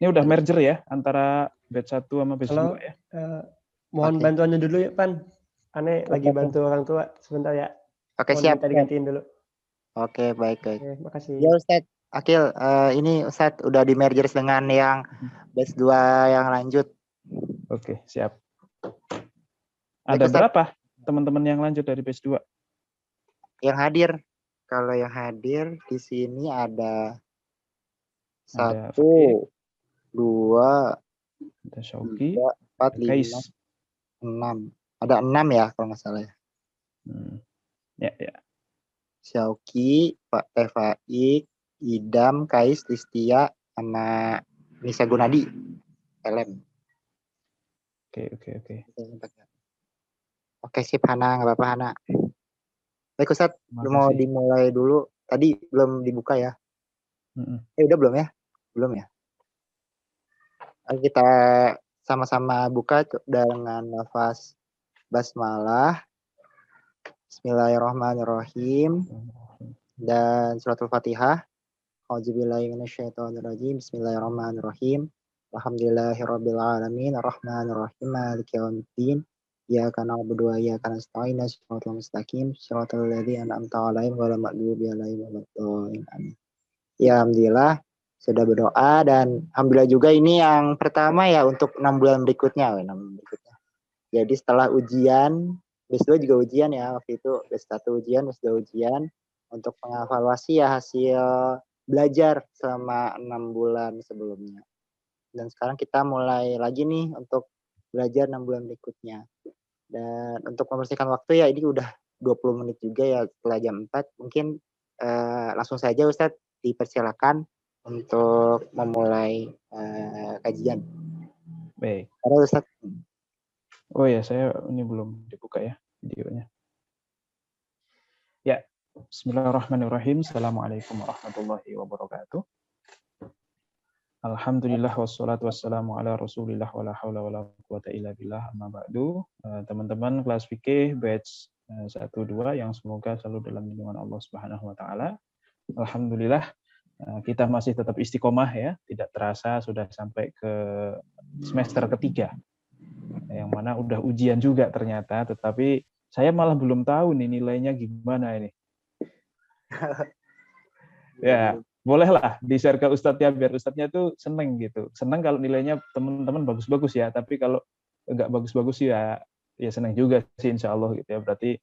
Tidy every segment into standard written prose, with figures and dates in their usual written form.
Ini udah merger ya antara batch 1 sama batch 2 Halo, ya. mohon Oke. bantuannya dulu ya, Pan. Ane lagi Oke. bantu orang tua sebentar ya. Oke, Mohon siap. minta digantiin dulu. Oke, baik. Oke, makasih. Ya Ustadz, Akil, ini Ustadz udah di merger dengan yang batch 2 yang lanjut. Oke, siap. Baik, Ada Ustadz. berapa teman-teman yang lanjut dari batch 2? Yang hadir. Kalau yang hadir di sini ada Ada 1, 2, ada Syauqi, 3, 4, Kais. 5, 6. Ada 6 ya kalau nggak salah ya. Ya. Syauqi, Pak Faik, Idam, Kais, Listia, sama Nisa Gunadi, LM. Oke. Oke, sip Hana, nggak apa-apa Hana. Baik Ustadz, mau Makasih. dimulai dulu. Tadi belum dibuka ya? Udah belum ya? Belum ya? Ayo kita sama-sama buka dengan lafaz basmalah, Bismillahirrahmanirrahim, dan suratul Fatihah. A'udzubillahi minasyaitonirrajim. Bismillahirrahmanirrahim. Alhamdulillahirabbil alamin, arrahmanirrahim, maliki yaumiddin. Iyyaka na'budu wa iyyaka nasta'in, shiratal mustaqim, shiratal ladzina an'amta 'alaihim ghairil maghdubi 'alaihim waladdallin. Amin. Ya, alhamdulillah sudah berdoa, dan alhamdulillah juga ini yang pertama ya untuk 6 bulan berikutnya. Jadi setelah ujian, batch 2 juga ujian ya waktu itu, batch 1 ujian, batch 2 ujian, untuk mengevaluasi ya hasil belajar selama 6 bulan sebelumnya. Dan sekarang kita mulai lagi nih untuk belajar 6 bulan berikutnya. Dan untuk membersihkan waktu ya, ini udah 20 menit juga ya setelah jam 4. Mungkin langsung saja Ustadz dipersilakan untuk memulai kajian. Baik. Halo Ustadz. Oh ya, saya ini belum dibuka ya videonya. Ya, Bismillahirrahmanirrahim. Assalamualaikum warahmatullahi wabarakatuh. Alhamdulillah wassalatu wassalamu ala Rasulillah wala haula wala quwata illa billah, amma ba'du. Teman-teman kelas fikih batch 1 2 yang semoga selalu dalam lindungan Allah Subhanahu wa taala. Alhamdulillah kita masih tetap istiqomah ya, tidak terasa sudah sampai ke semester ketiga. Yang mana udah ujian juga ternyata, tetapi saya malah belum tahu nih nilainya gimana ini. Ya, bolehlah di-share ke Ustadz ya, biar Ustadznya tuh seneng gitu. Seneng kalau nilainya teman-teman bagus-bagus ya, tapi kalau nggak bagus-bagus ya seneng juga sih insya Allah gitu ya. Berarti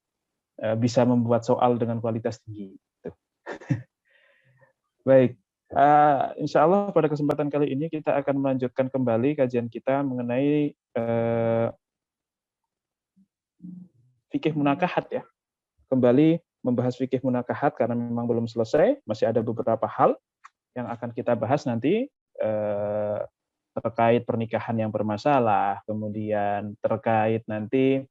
bisa membuat soal dengan kualitas tinggi. Gitu. Baik, insya Allah pada kesempatan kali ini kita akan melanjutkan kembali kajian kita mengenai fikih munakahat ya. Kembali membahas fikih munakahat karena memang belum selesai, masih ada beberapa hal yang akan kita bahas nanti terkait pernikahan yang bermasalah, kemudian terkait nanti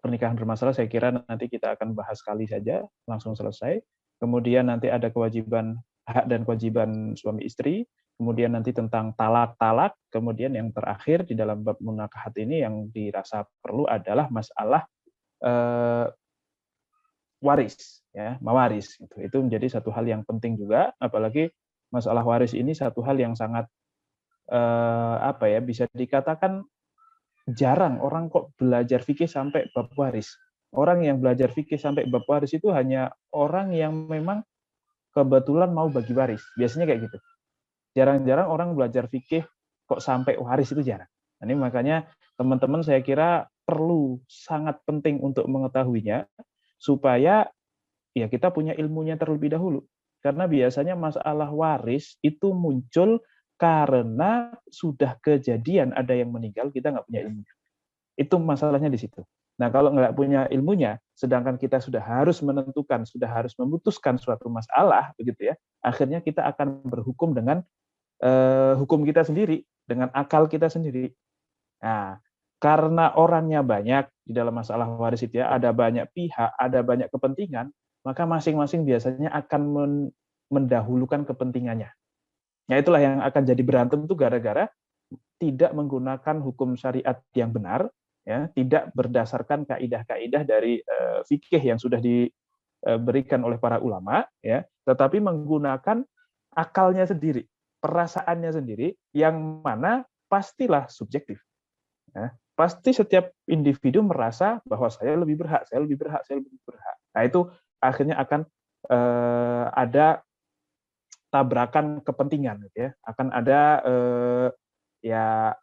pernikahan bermasalah saya kira nanti kita akan bahas sekali saja langsung selesai. Kemudian nanti ada kewajiban hak dan kewajiban suami istri, kemudian nanti tentang talak-talak, kemudian yang terakhir di dalam bab munakahat ini yang dirasa perlu adalah masalah waris ya, mawaris gitu. Itu menjadi satu hal yang penting juga, apalagi masalah waris ini satu hal yang sangat bisa dikatakan jarang orang kok belajar fikih sampai bab waris. Orang yang belajar fikih sampai bab waris itu hanya orang yang memang kebetulan mau bagi waris. Biasanya kayak gitu. Jarang-jarang orang belajar fikih kok sampai waris, itu jarang. Ini makanya teman-teman saya kira perlu, sangat penting untuk mengetahuinya supaya ya kita punya ilmunya terlebih dahulu. Karena biasanya masalah waris itu muncul karena sudah kejadian ada yang meninggal, kita nggak punya ilmunya. Itu masalahnya di situ. Nah, kalau nggak punya ilmunya, sedangkan kita sudah harus menentukan, sudah harus memutuskan suatu masalah, begitu ya, akhirnya kita akan berhukum dengan hukum kita sendiri, dengan akal kita sendiri. Nah, karena orangnya banyak di dalam masalah waris itu ya, ada banyak pihak, ada banyak kepentingan, maka masing-masing biasanya akan mendahulukan kepentingannya. Nah, itulah yang akan jadi berantem itu gara-gara tidak menggunakan hukum syariat yang benar, ya, tidak berdasarkan kaidah-kaidah dari fikih yang sudah diberikan oleh para ulama, ya, tetapi menggunakan akalnya sendiri. perasaannya sendiri, yang mana pastilah subjektif. Ya, pasti setiap individu merasa bahwa saya lebih berhak, saya lebih berhak, saya lebih berhak. Nah itu akhirnya akan ada tabrakan kepentingan, gitu ya. Akan ada ya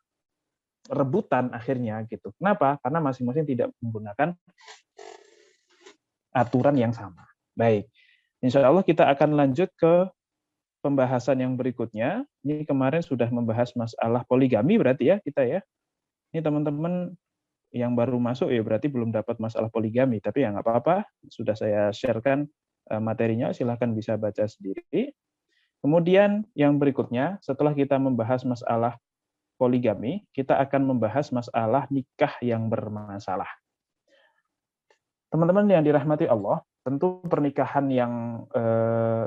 rebutan akhirnya gitu. Kenapa? Karena masing-masing tidak menggunakan aturan yang sama. Baik, insya Allah kita akan lanjut ke pembahasan yang berikutnya. Ini kemarin sudah membahas masalah poligami berarti ya kita ya. Ini teman-teman yang baru masuk ya berarti belum dapat masalah poligami, tapi ya nggak apa-apa, sudah saya sharekan materinya, silahkan bisa baca sendiri. Kemudian yang berikutnya, setelah kita membahas masalah poligami, kita akan membahas masalah nikah yang bermasalah. Teman-teman yang dirahmati Allah, tentu pernikahan yang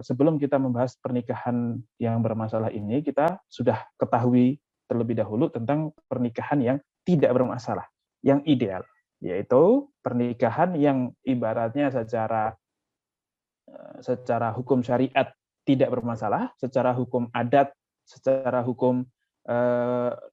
sebelum kita membahas pernikahan yang bermasalah ini, kita sudah ketahui terlebih dahulu tentang pernikahan yang tidak bermasalah, yang ideal, yaitu pernikahan yang ibaratnya secara hukum syariat tidak bermasalah, secara hukum adat, secara hukum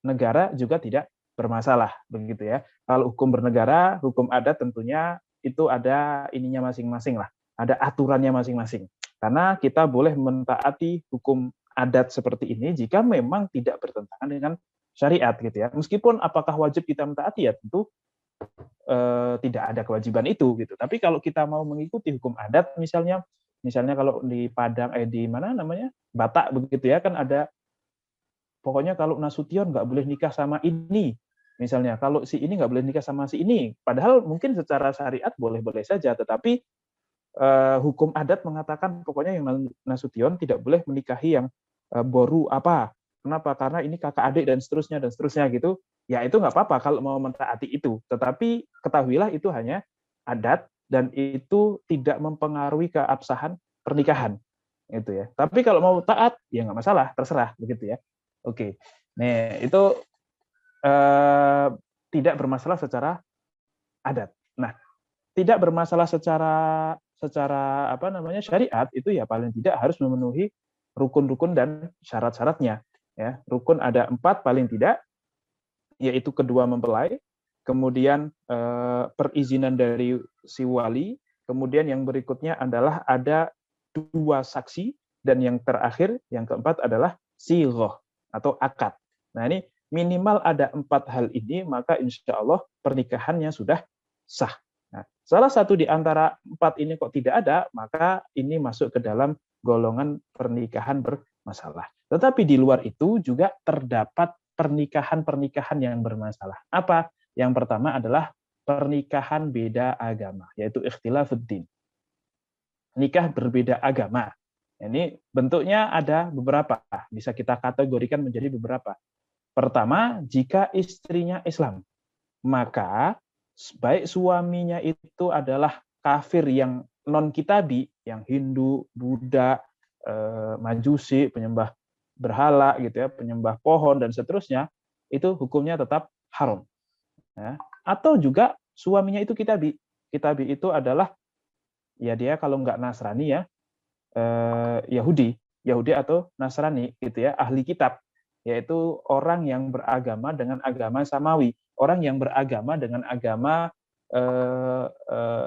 negara juga tidak bermasalah, begitu ya. Kalau hukum bernegara, hukum adat tentunya itu ada ininya masing-masing lah, ada aturannya masing-masing. Karena kita boleh mentaati hukum adat seperti ini jika memang tidak bertentangan dengan syariat, gitu ya. Meskipun apakah wajib kita mentaati ya tentu tidak ada kewajiban itu, gitu. Tapi kalau kita mau mengikuti hukum adat, misalnya kalau di Padang, di mana namanya, Batak begitu ya, kan ada pokoknya kalau Nasution nggak boleh nikah sama ini, misalnya kalau si ini nggak boleh nikah sama si ini. Padahal mungkin secara syariat boleh-boleh saja, tetapi hukum adat mengatakan pokoknya yang Nasution tidak boleh menikahi yang boru apa. Kenapa? Karena ini kakak adik dan seterusnya gitu. Ya itu nggak apa-apa kalau mau mentaati itu. Tetapi ketahuilah itu hanya adat dan itu tidak mempengaruhi keabsahan pernikahan. Itu ya. Tapi kalau mau taat ya nggak masalah, terserah begitu ya. Oke, nih itu tidak bermasalah secara adat. Nah, tidak bermasalah secara apa namanya syariat itu ya paling tidak harus memenuhi rukun-rukun dan syarat-syaratnya. Ya, rukun ada 4 paling tidak, yaitu kedua mempelai, kemudian perizinan dari si wali, kemudian yang berikutnya adalah ada 2 saksi, dan yang terakhir, yang keempat adalah sighoh atau akad. Nah ini minimal ada 4 hal ini, maka insya Allah pernikahannya sudah sah. Nah, salah satu di antara 4 ini kok tidak ada, maka ini masuk ke dalam golongan pernikahan bermasalah. Tetapi di luar itu juga terdapat pernikahan-pernikahan yang bermasalah. Apa? Yang pertama adalah pernikahan beda agama, yaitu ikhtilafuddin. Nikah berbeda agama. Ini bentuknya ada beberapa, bisa kita kategorikan menjadi beberapa. Pertama, jika istrinya Islam, maka baik suaminya itu adalah kafir yang non-kitabi, yang Hindu, Buddha, Majusi, penyembah berhala gitu ya, penyembah pohon dan seterusnya, itu hukumnya tetap haram. Ya. Atau juga suaminya itu kitabi. Kitabi itu adalah ya dia kalau nggak Nasrani ya Yahudi atau Nasrani gitu ya, ahli kitab, yaitu orang yang beragama dengan agama samawi, orang yang beragama dengan agama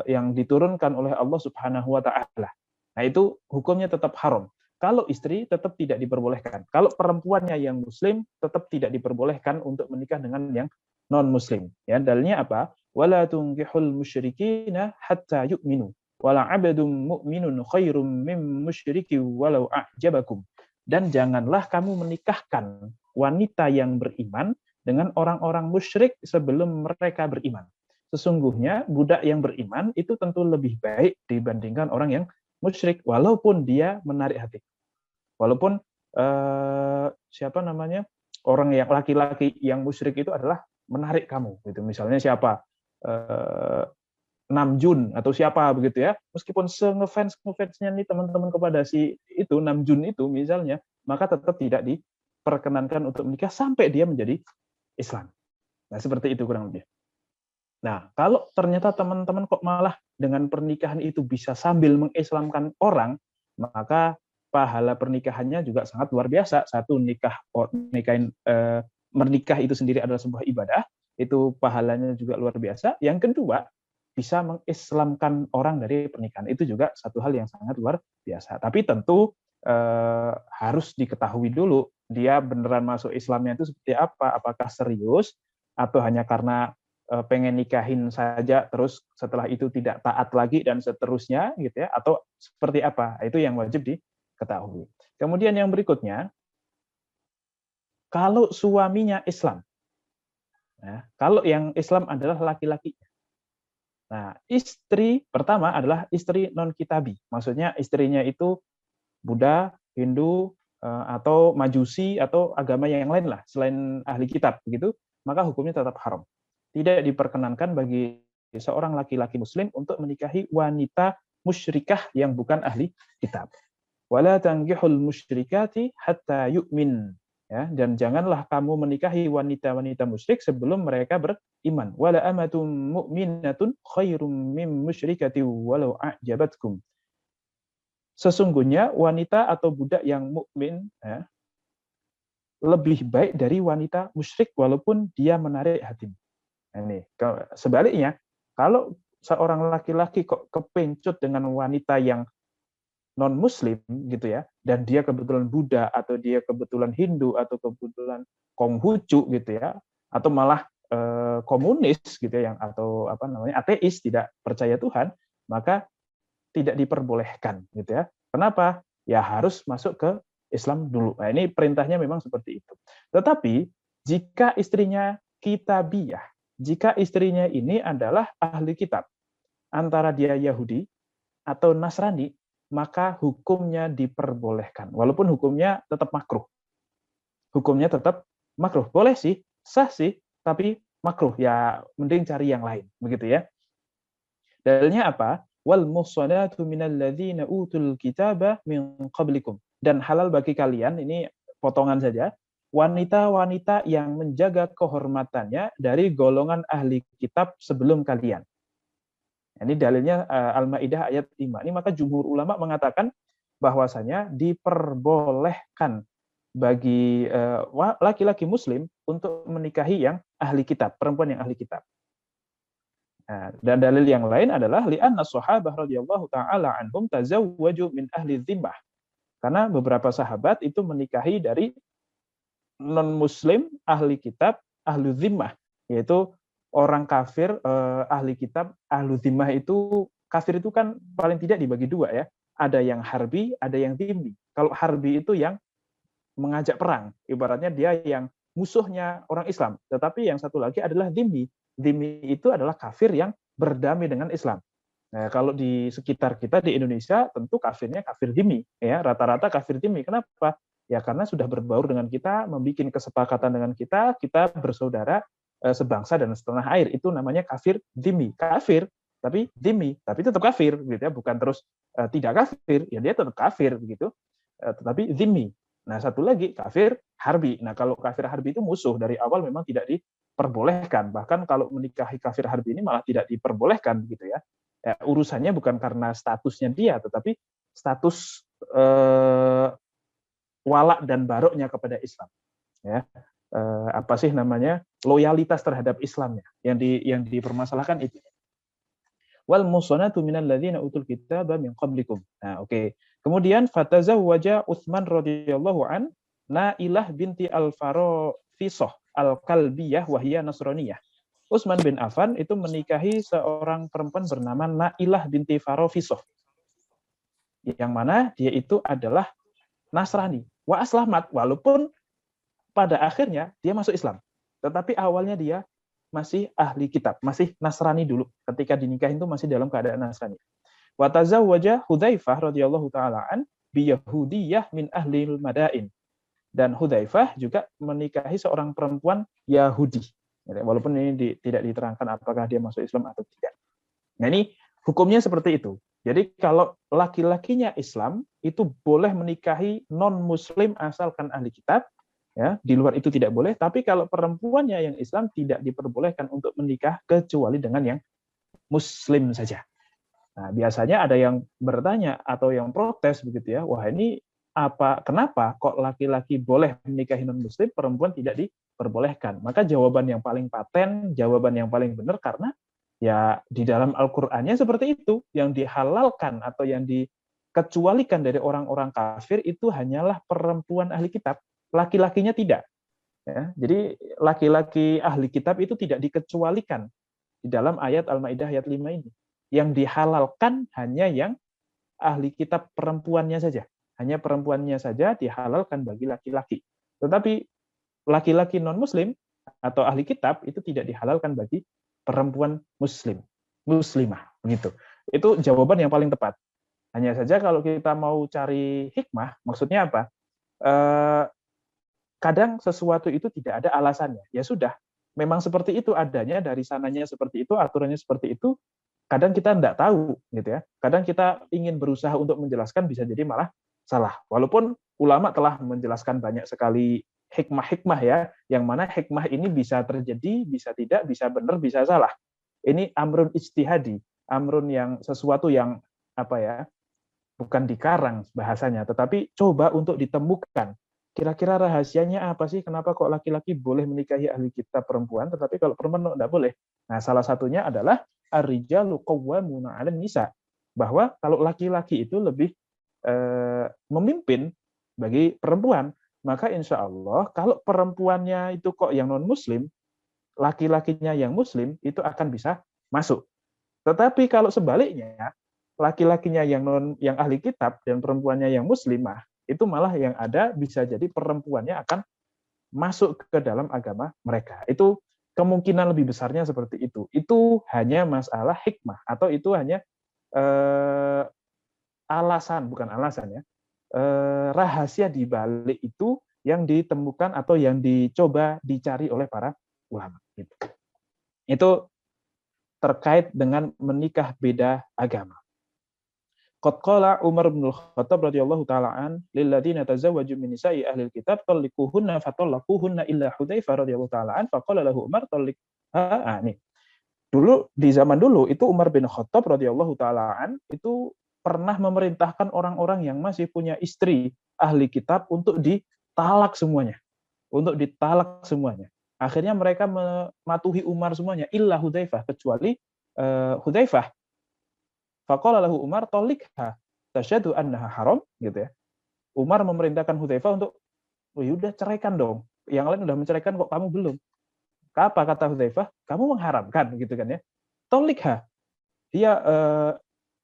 yang diturunkan oleh Allah Subhanahu wa taala. Nah, itu hukumnya tetap haram. Kalau istri tetap tidak diperbolehkan. Kalau perempuannya yang muslim tetap tidak diperbolehkan untuk menikah dengan yang non muslim. Ya, dalilnya apa? Wala tunkihul musyrikina hatta yu'minu. Wala 'abdun mu'minun khairum mim musyriki walau a'jabakum. Dan janganlah kamu menikahkan wanita yang beriman dengan orang-orang musyrik sebelum mereka beriman. Sesungguhnya budak yang beriman itu tentu lebih baik dibandingkan orang yang musyrik, walaupun dia menarik hati. Walaupun siapa namanya, orang yang laki-laki yang musyrik itu adalah menarik kamu. Gitu. Misalnya siapa? Namjoon atau siapa begitu ya, meskipun se-ngefans-ngefansnya nih teman-teman kepada si itu Namjoon itu misalnya, maka tetap tidak diperkenankan untuk menikah sampai dia menjadi Islam. Nah, seperti itu kurang lebih. Nah, kalau ternyata teman-teman kok malah dengan pernikahan itu bisa sambil mengislamkan orang, maka pahala pernikahannya juga sangat luar biasa. Satu, menikah itu sendiri adalah sebuah ibadah, itu pahalanya juga luar biasa. Yang kedua, bisa mengislamkan orang dari pernikahan, itu juga satu hal yang sangat luar biasa. Tapi tentu harus diketahui dulu dia beneran masuk Islamnya itu seperti apa, apakah serius atau hanya karena pengen nikahin saja terus setelah itu tidak taat lagi dan seterusnya gitu ya, atau seperti apa. Itu yang wajib diketahui. Kemudian yang berikutnya, kalau suaminya Islam, nah, kalau yang Islam adalah laki-lakinya. Nah, istri pertama adalah istri non-kitabi, maksudnya istrinya itu Buddha, Hindu, atau Majusi atau agama yang lain lah selain ahli kitab begitu, maka hukumnya tetap haram. Tidak diperkenankan bagi seorang laki-laki muslim untuk menikahi wanita musyrikah yang bukan ahli kitab. Wala tankihul musyrikati hatta yu'min. Ya, dan janganlah kamu menikahi wanita-wanita musyrik sebelum mereka beriman. Wala amatun mu'minatun khairum min musyrikati walau a'jabatkum. Sesungguhnya wanita atau budak yang mukmin ya, lebih baik dari wanita musyrik walaupun dia menarik hatimu. Nah, ini sebaliknya, kalau seorang laki-laki kok kepencut dengan wanita yang non muslim gitu ya, dan dia kebetulan Buddha atau dia kebetulan Hindu atau kebetulan Konghucu gitu ya, atau malah komunis gitu ya, yang atau apa namanya ateis, tidak percaya Tuhan, maka tidak diperbolehkan gitu ya. Kenapa? Ya harus masuk ke Islam dulu. Nah, ini perintahnya memang seperti itu. Tetapi jika istrinya kitabiyah, jika istrinya ini adalah ahli kitab, antara dia Yahudi atau Nasrani, maka hukumnya diperbolehkan. Walaupun hukumnya tetap makruh. Hukumnya tetap makruh. Boleh sih, sah sih, tapi makruh. Ya mending cari yang lain, begitu ya. Dalilnya apa? Wal muhsanatu minal ladzina utul kitaba min qablikum. Dan halal bagi kalian, ini potongan saja, wanita-wanita yang menjaga kehormatannya dari golongan ahli kitab sebelum kalian. Ini dalilnya Al-Maidah ayat 5. Ini maka jumhur ulama mengatakan bahwasanya diperbolehkan bagi laki-laki muslim untuk menikahi yang ahli kitab, perempuan yang ahli kitab. Nah, dan dalil yang lain adalah li'anna sahabah radhiyallahu taala anhum tazawwaju min ahli dzimmah. Karena beberapa sahabat itu menikahi dari non muslim ahli kitab, ahli dzimmah, yaitu orang kafir ahli kitab, ahli dzimmah itu kafir itu kan paling tidak dibagi dua ya. Ada yang harbi, ada yang dzimmi. Kalau harbi itu yang mengajak perang, ibaratnya dia yang musuhnya orang Islam, tetapi yang satu lagi adalah dzimmi. Dzimmi itu adalah kafir yang berdamai dengan Islam. Nah, kalau di sekitar kita di Indonesia tentu kafirnya kafir dzimmi ya, rata-rata kafir dzimmi. Kenapa? Ya karena sudah berbaur dengan kita, membuat kesepakatan dengan kita bersaudara sebangsa dan setanah air. Itu namanya kafir dzimmi. Kafir tapi dzimmi, tapi tetap kafir gitu ya, bukan terus tidak kafir, ya dia tetap kafir begitu. Tetapi dzimmi. Nah, satu lagi kafir harbi. Nah, kalau kafir harbi itu musuh dari awal memang tidak diperbolehkan. Bahkan kalau menikahi kafir harbi ini malah tidak diperbolehkan gitu ya. Urusannya bukan karena statusnya dia, tetapi status wala dan baroknya kepada Islam. Ya. Apa sih namanya? Loyalitas terhadap Islamnya yang dipermasalahkan itu. Wal musanatu minal ladzina utul kitaba min qablikum. Nah, oke. Kemudian fatazawwaja Utsman radhiyallahu an Nailah binti al-Farafisah al-Kalbiyah wa hiya Nasraniyah. Utsman bin Affan itu menikahi seorang perempuan bernama Nailah binti Farafisah. Yang mana dia itu adalah Nasrani. Wa aslamat, walaupun pada akhirnya dia masuk Islam. Tetapi awalnya dia masih ahli kitab, masih Nasrani dulu. Ketika dinikahin itu masih dalam keadaan Nasrani. Wa tazawwaja Hudzaifah radhiyallahu taala an bi Yahudiyah min ahli Madain. Dan Hudzaifah juga menikahi seorang perempuan Yahudi. Walaupun ini tidak diterangkan apakah dia masuk Islam atau tidak. Nah, ini hukumnya seperti itu. Jadi kalau laki-lakinya Islam itu boleh menikahi non-muslim asalkan ahli kitab. Ya, di luar itu tidak boleh, tapi kalau perempuannya yang Islam tidak diperbolehkan untuk menikah kecuali dengan yang muslim saja. Nah, biasanya ada yang bertanya atau yang protes begitu ya, wah ini kenapa kok laki-laki boleh menikahi non-muslim, perempuan tidak diperbolehkan? Maka jawaban yang paling paten, jawaban yang paling benar, karena ya di dalam Al-Qur'annya seperti itu, yang dihalalkan atau yang dikecualikan dari orang-orang kafir itu hanyalah perempuan ahli kitab, laki-lakinya tidak. Ya, jadi laki-laki ahli kitab itu tidak dikecualikan di dalam ayat Al-Maidah ayat 5 ini. Yang dihalalkan hanya yang ahli kitab perempuannya saja. Hanya perempuannya saja dihalalkan bagi laki-laki. Tetapi laki-laki non-muslim atau ahli kitab itu tidak dihalalkan bagi perempuan muslimah. Begitu. Itu jawaban yang paling tepat. Hanya saja kalau kita mau cari hikmah, maksudnya apa? Kadang sesuatu itu tidak ada alasannya. Ya sudah, memang seperti itu adanya, dari sananya seperti itu, aturannya seperti itu. Kadang kita tidak tahu, gitu ya. Kadang kita ingin berusaha untuk menjelaskan, bisa jadi malah salah. Walaupun ulama telah menjelaskan banyak sekali hikmah-hikmah ya, yang mana hikmah ini bisa terjadi, bisa tidak, bisa benar, bisa salah. Ini amrun ijtihadi, amrun yang sesuatu yang apa ya, bukan dikarang bahasanya, tetapi coba untuk ditemukan. Kira-kira rahasianya apa sih? Kenapa kok laki-laki boleh menikahi ahli kitab perempuan, tetapi kalau perempuan tidak boleh? Nah, salah satunya adalah ar-rijalu qawwamuna 'alan nisa, bahwa kalau laki-laki itu lebih memimpin bagi perempuan, maka insya Allah kalau perempuannya itu kok yang non muslim, laki-lakinya yang muslim itu akan bisa masuk. Tetapi kalau sebaliknya, laki-lakinya yang ahli kitab dan perempuannya yang muslimah, itu malah yang ada bisa jadi perempuannya akan masuk ke dalam agama mereka. Itu kemungkinan lebih besarnya seperti itu. Itu hanya masalah hikmah, atau itu hanya alasan, bukan alasan ya, rahasia di balik itu yang ditemukan atau yang dicoba dicari oleh para ulama. Itu terkait dengan menikah beda agama. Qad qala Umar bin Khattab radhiyallahu taala an lil ladzina tazawwaju min nisa'i ahli kitab talliquhunna fatallaquhunna illa Hudzaifah radhiyallahu taala an faqala lahu Umar talliqha. Nih. Dulu di zaman dulu itu Umar bin Khattab radhiyallahu taala an itu pernah memerintahkan orang-orang yang masih punya istri ahli kitab untuk ditalak semuanya. Untuk ditalak semuanya. Akhirnya mereka mematuhi Umar semuanya illa Hudzaifah, kecuali Hudzaifah. Faqala lahu Umar talikha tasyhadu annaha haram, gitu ya. Umar memerintahkan Hudzaifah untuk, oh yaudah ceraikan dong. Yang lain udah menceraikan kok kamu belum. Apa kata Hudzaifah? Kamu mengharamkan, gitu kan ya. Talikha.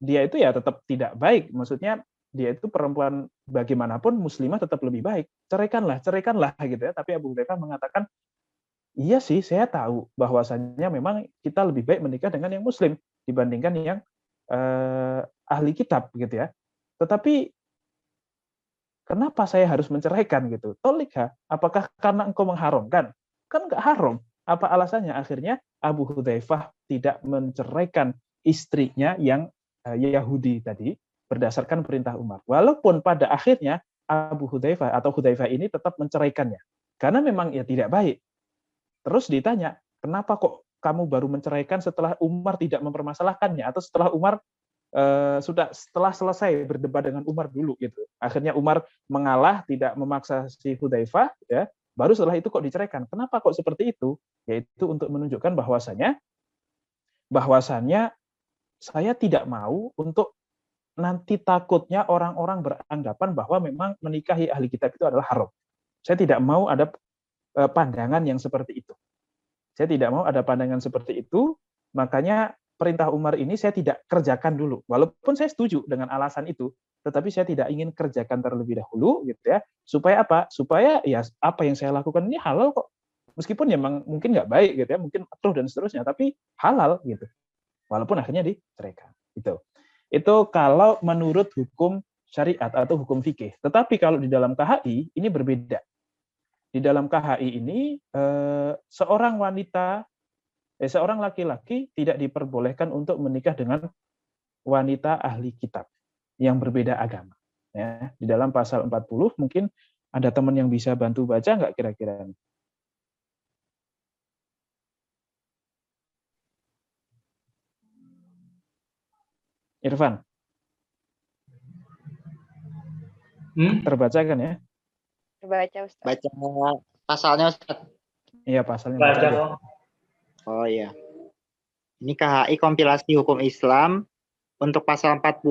Dia itu ya tetap tidak baik. Maksudnya dia itu perempuan bagaimanapun muslimah tetap lebih baik. Ceraikanlah gitu ya. Tapi Abu Hudzaifah mengatakan, iya sih, saya tahu bahwasannya memang kita lebih baik menikah dengan yang muslim dibandingkan yang ahli kitab, gitu ya. Tetapi kenapa saya harus menceraikan gitu? Tolikha, apakah karena engkau mengharamkan? Kan enggak haram. Apa alasannya? Akhirnya Abu Hudzaifah tidak menceraikan istrinya yang Yahudi tadi berdasarkan perintah Umar. Walaupun pada akhirnya Abu Hudzaifah atau Hudzaifah ini tetap menceraikannya. Karena memang ya tidak baik. Terus ditanya, kenapa kok kamu baru menceraikan setelah Umar tidak mempermasalahkannya, atau setelah Umar setelah selesai berdebat dengan Umar dulu gitu. Akhirnya Umar mengalah, tidak memaksa si Hudzaifah, ya. Baru setelah itu kok diceraikan. Kenapa kok seperti itu? Yaitu untuk menunjukkan bahwasannya saya tidak mau untuk nanti takutnya orang-orang beranggapan bahwa memang menikahi ahli kitab itu adalah haram. Saya tidak mau ada pandangan yang seperti itu. Saya tidak mau ada pandangan seperti itu, makanya perintah Umar ini saya tidak kerjakan dulu. Walaupun saya setuju dengan alasan itu, tetapi saya tidak ingin kerjakan terlebih dahulu, gitu ya. Supaya apa? Supaya ya apa yang saya lakukan ini halal kok. Meskipun ya mungkin nggak baik, gitu ya, mungkin makruh dan seterusnya, tapi halal gitu. Walaupun akhirnya diceraikan. Gitu. Itu kalau menurut hukum syariat atau hukum fikih. Tetapi kalau di dalam KHI ini berbeda. Di dalam KHI ini seorang laki-laki tidak diperbolehkan untuk menikah dengan wanita ahli kitab yang berbeda agama. Ya, di dalam pasal 40 mungkin ada teman yang bisa bantu baca nggak kira-kira? Irfan. Terbaca kan ya? Baca Ustaz. Baca pasalnya Ustaz. Iya, pasalnya baca Baca aja. dong. Oh iya. Ini KHI kompilasi hukum Islam untuk pasal 40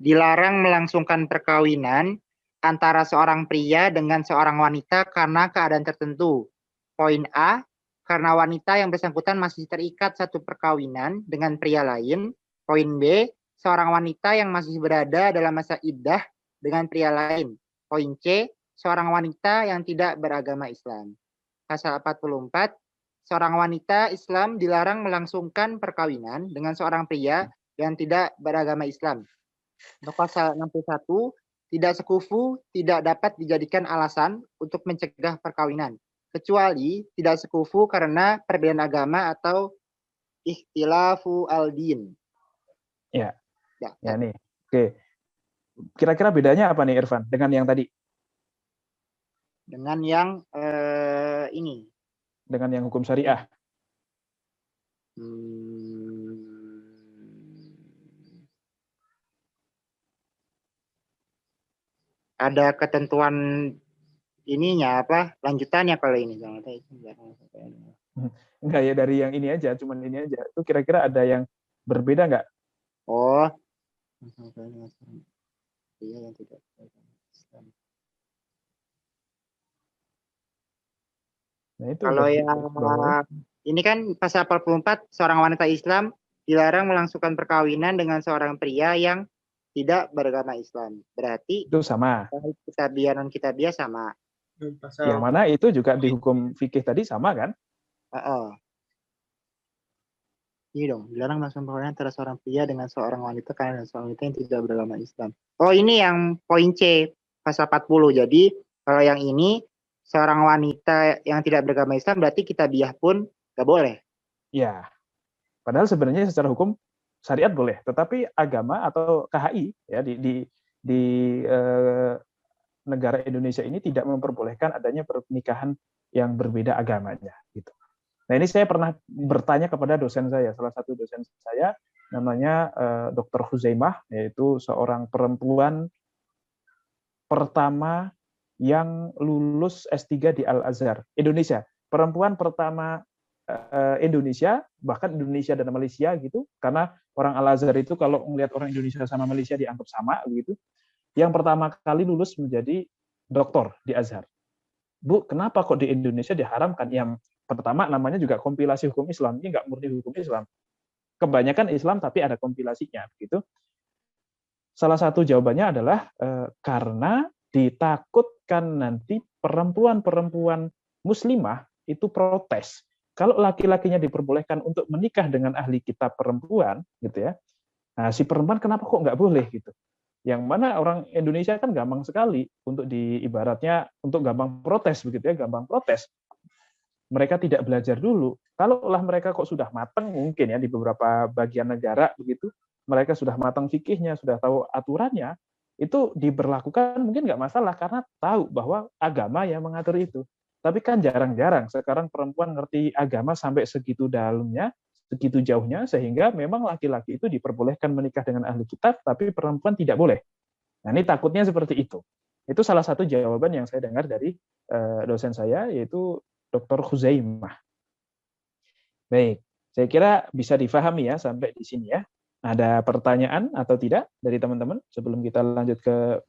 dilarang melangsungkan perkawinan antara seorang pria dengan seorang wanita karena keadaan tertentu. Poin A, karena wanita yang bersangkutan masih terikat satu perkawinan dengan pria lain. Poin B, seorang wanita yang masih berada dalam masa iddah dengan pria lain. Poin C, seorang wanita yang tidak beragama Islam. Pasal 44, seorang wanita Islam dilarang melangsungkan perkawinan dengan seorang pria yang tidak beragama Islam. Untuk pasal 61, tidak sekufu tidak dapat dijadikan alasan untuk mencegah perkawinan, kecuali tidak sekufu karena perbedaan agama atau ikhtilafu al-din. Ya. Ya. Ya nih. Oke. Kira-kira bedanya apa nih Irfan dengan yang tadi? Dengan yang ini. Dengan yang hukum syariah. Ada ketentuan ininya apa? Lanjutannya kalau ini. Enggak ya, dari yang ini aja, cuman ini aja. Itu kira-kira ada yang berbeda nggak? Oh. Iya yang tidak. Nah, itu kalau udah- yang udah- ini kan pasal 44, seorang wanita Islam dilarang melangsungkan perkawinan dengan seorang pria yang tidak beragama Islam. Berarti itu sama. kitabiah non kitabiah sama. Yang mana itu juga di hukum fikih tadi sama kan? Ini dong, dilarang melangsungkan perkawinan antara seorang pria dengan seorang wanita karena seorang wanita yang tidak beragama Islam. Oh, ini yang poin C, pasal 40. Jadi, kalau yang ini seorang wanita yang tidak beragama Islam berarti kitabiah pun nggak boleh. Ya. Padahal sebenarnya secara hukum syariat boleh, tetapi agama atau KHI ya di negara Indonesia ini tidak memperbolehkan adanya pernikahan yang berbeda agamanya gitu. Nah, ini saya pernah bertanya kepada dosen saya, salah satu dosen saya namanya Dr. Huzaimah, yaitu seorang perempuan pertama yang lulus S3 di Al-Azhar, Indonesia. Perempuan pertama Indonesia, bahkan Indonesia dan Malaysia gitu, karena orang Al-Azhar itu kalau melihat orang Indonesia sama Malaysia dianggap sama gitu. Yang pertama kali lulus menjadi doktor di Azhar. Bu, kenapa kok di Indonesia diharamkan? Yang pertama namanya juga kompilasi hukum Islam, ini nggak murni hukum Islam. Kebanyakan Islam tapi ada kompilasinya gitu. Salah satu jawabannya adalah karena ditakutkan nanti perempuan-perempuan muslimah itu protes. Kalau laki-lakinya diperbolehkan untuk menikah dengan ahli kitab perempuan, gitu ya. Nah, si perempuan kenapa kok nggak boleh gitu? Yang mana orang Indonesia kan gampang sekali untuk ibaratnya untuk gampang protes begitu ya, gampang protes. Mereka tidak belajar dulu. Kalaulah mereka kok sudah matang mungkin ya di beberapa bagian negara begitu, mereka sudah matang fikihnya, sudah tahu aturannya, itu diberlakukan mungkin nggak masalah karena tahu bahwa agama yang mengatur itu. Tapi kan jarang-jarang sekarang perempuan ngerti agama sampai segitu dalamnya, segitu jauhnya, sehingga memang laki-laki itu diperbolehkan menikah dengan ahli kitab, tapi perempuan tidak boleh. Nah, ini takutnya seperti itu. Itu salah satu jawaban yang saya dengar dari dosen saya, yaitu Dr. Huzaimah. Baik, saya kira bisa difahami ya sampai di sini ya. Ada pertanyaan atau tidak dari teman-teman sebelum kita lanjut ke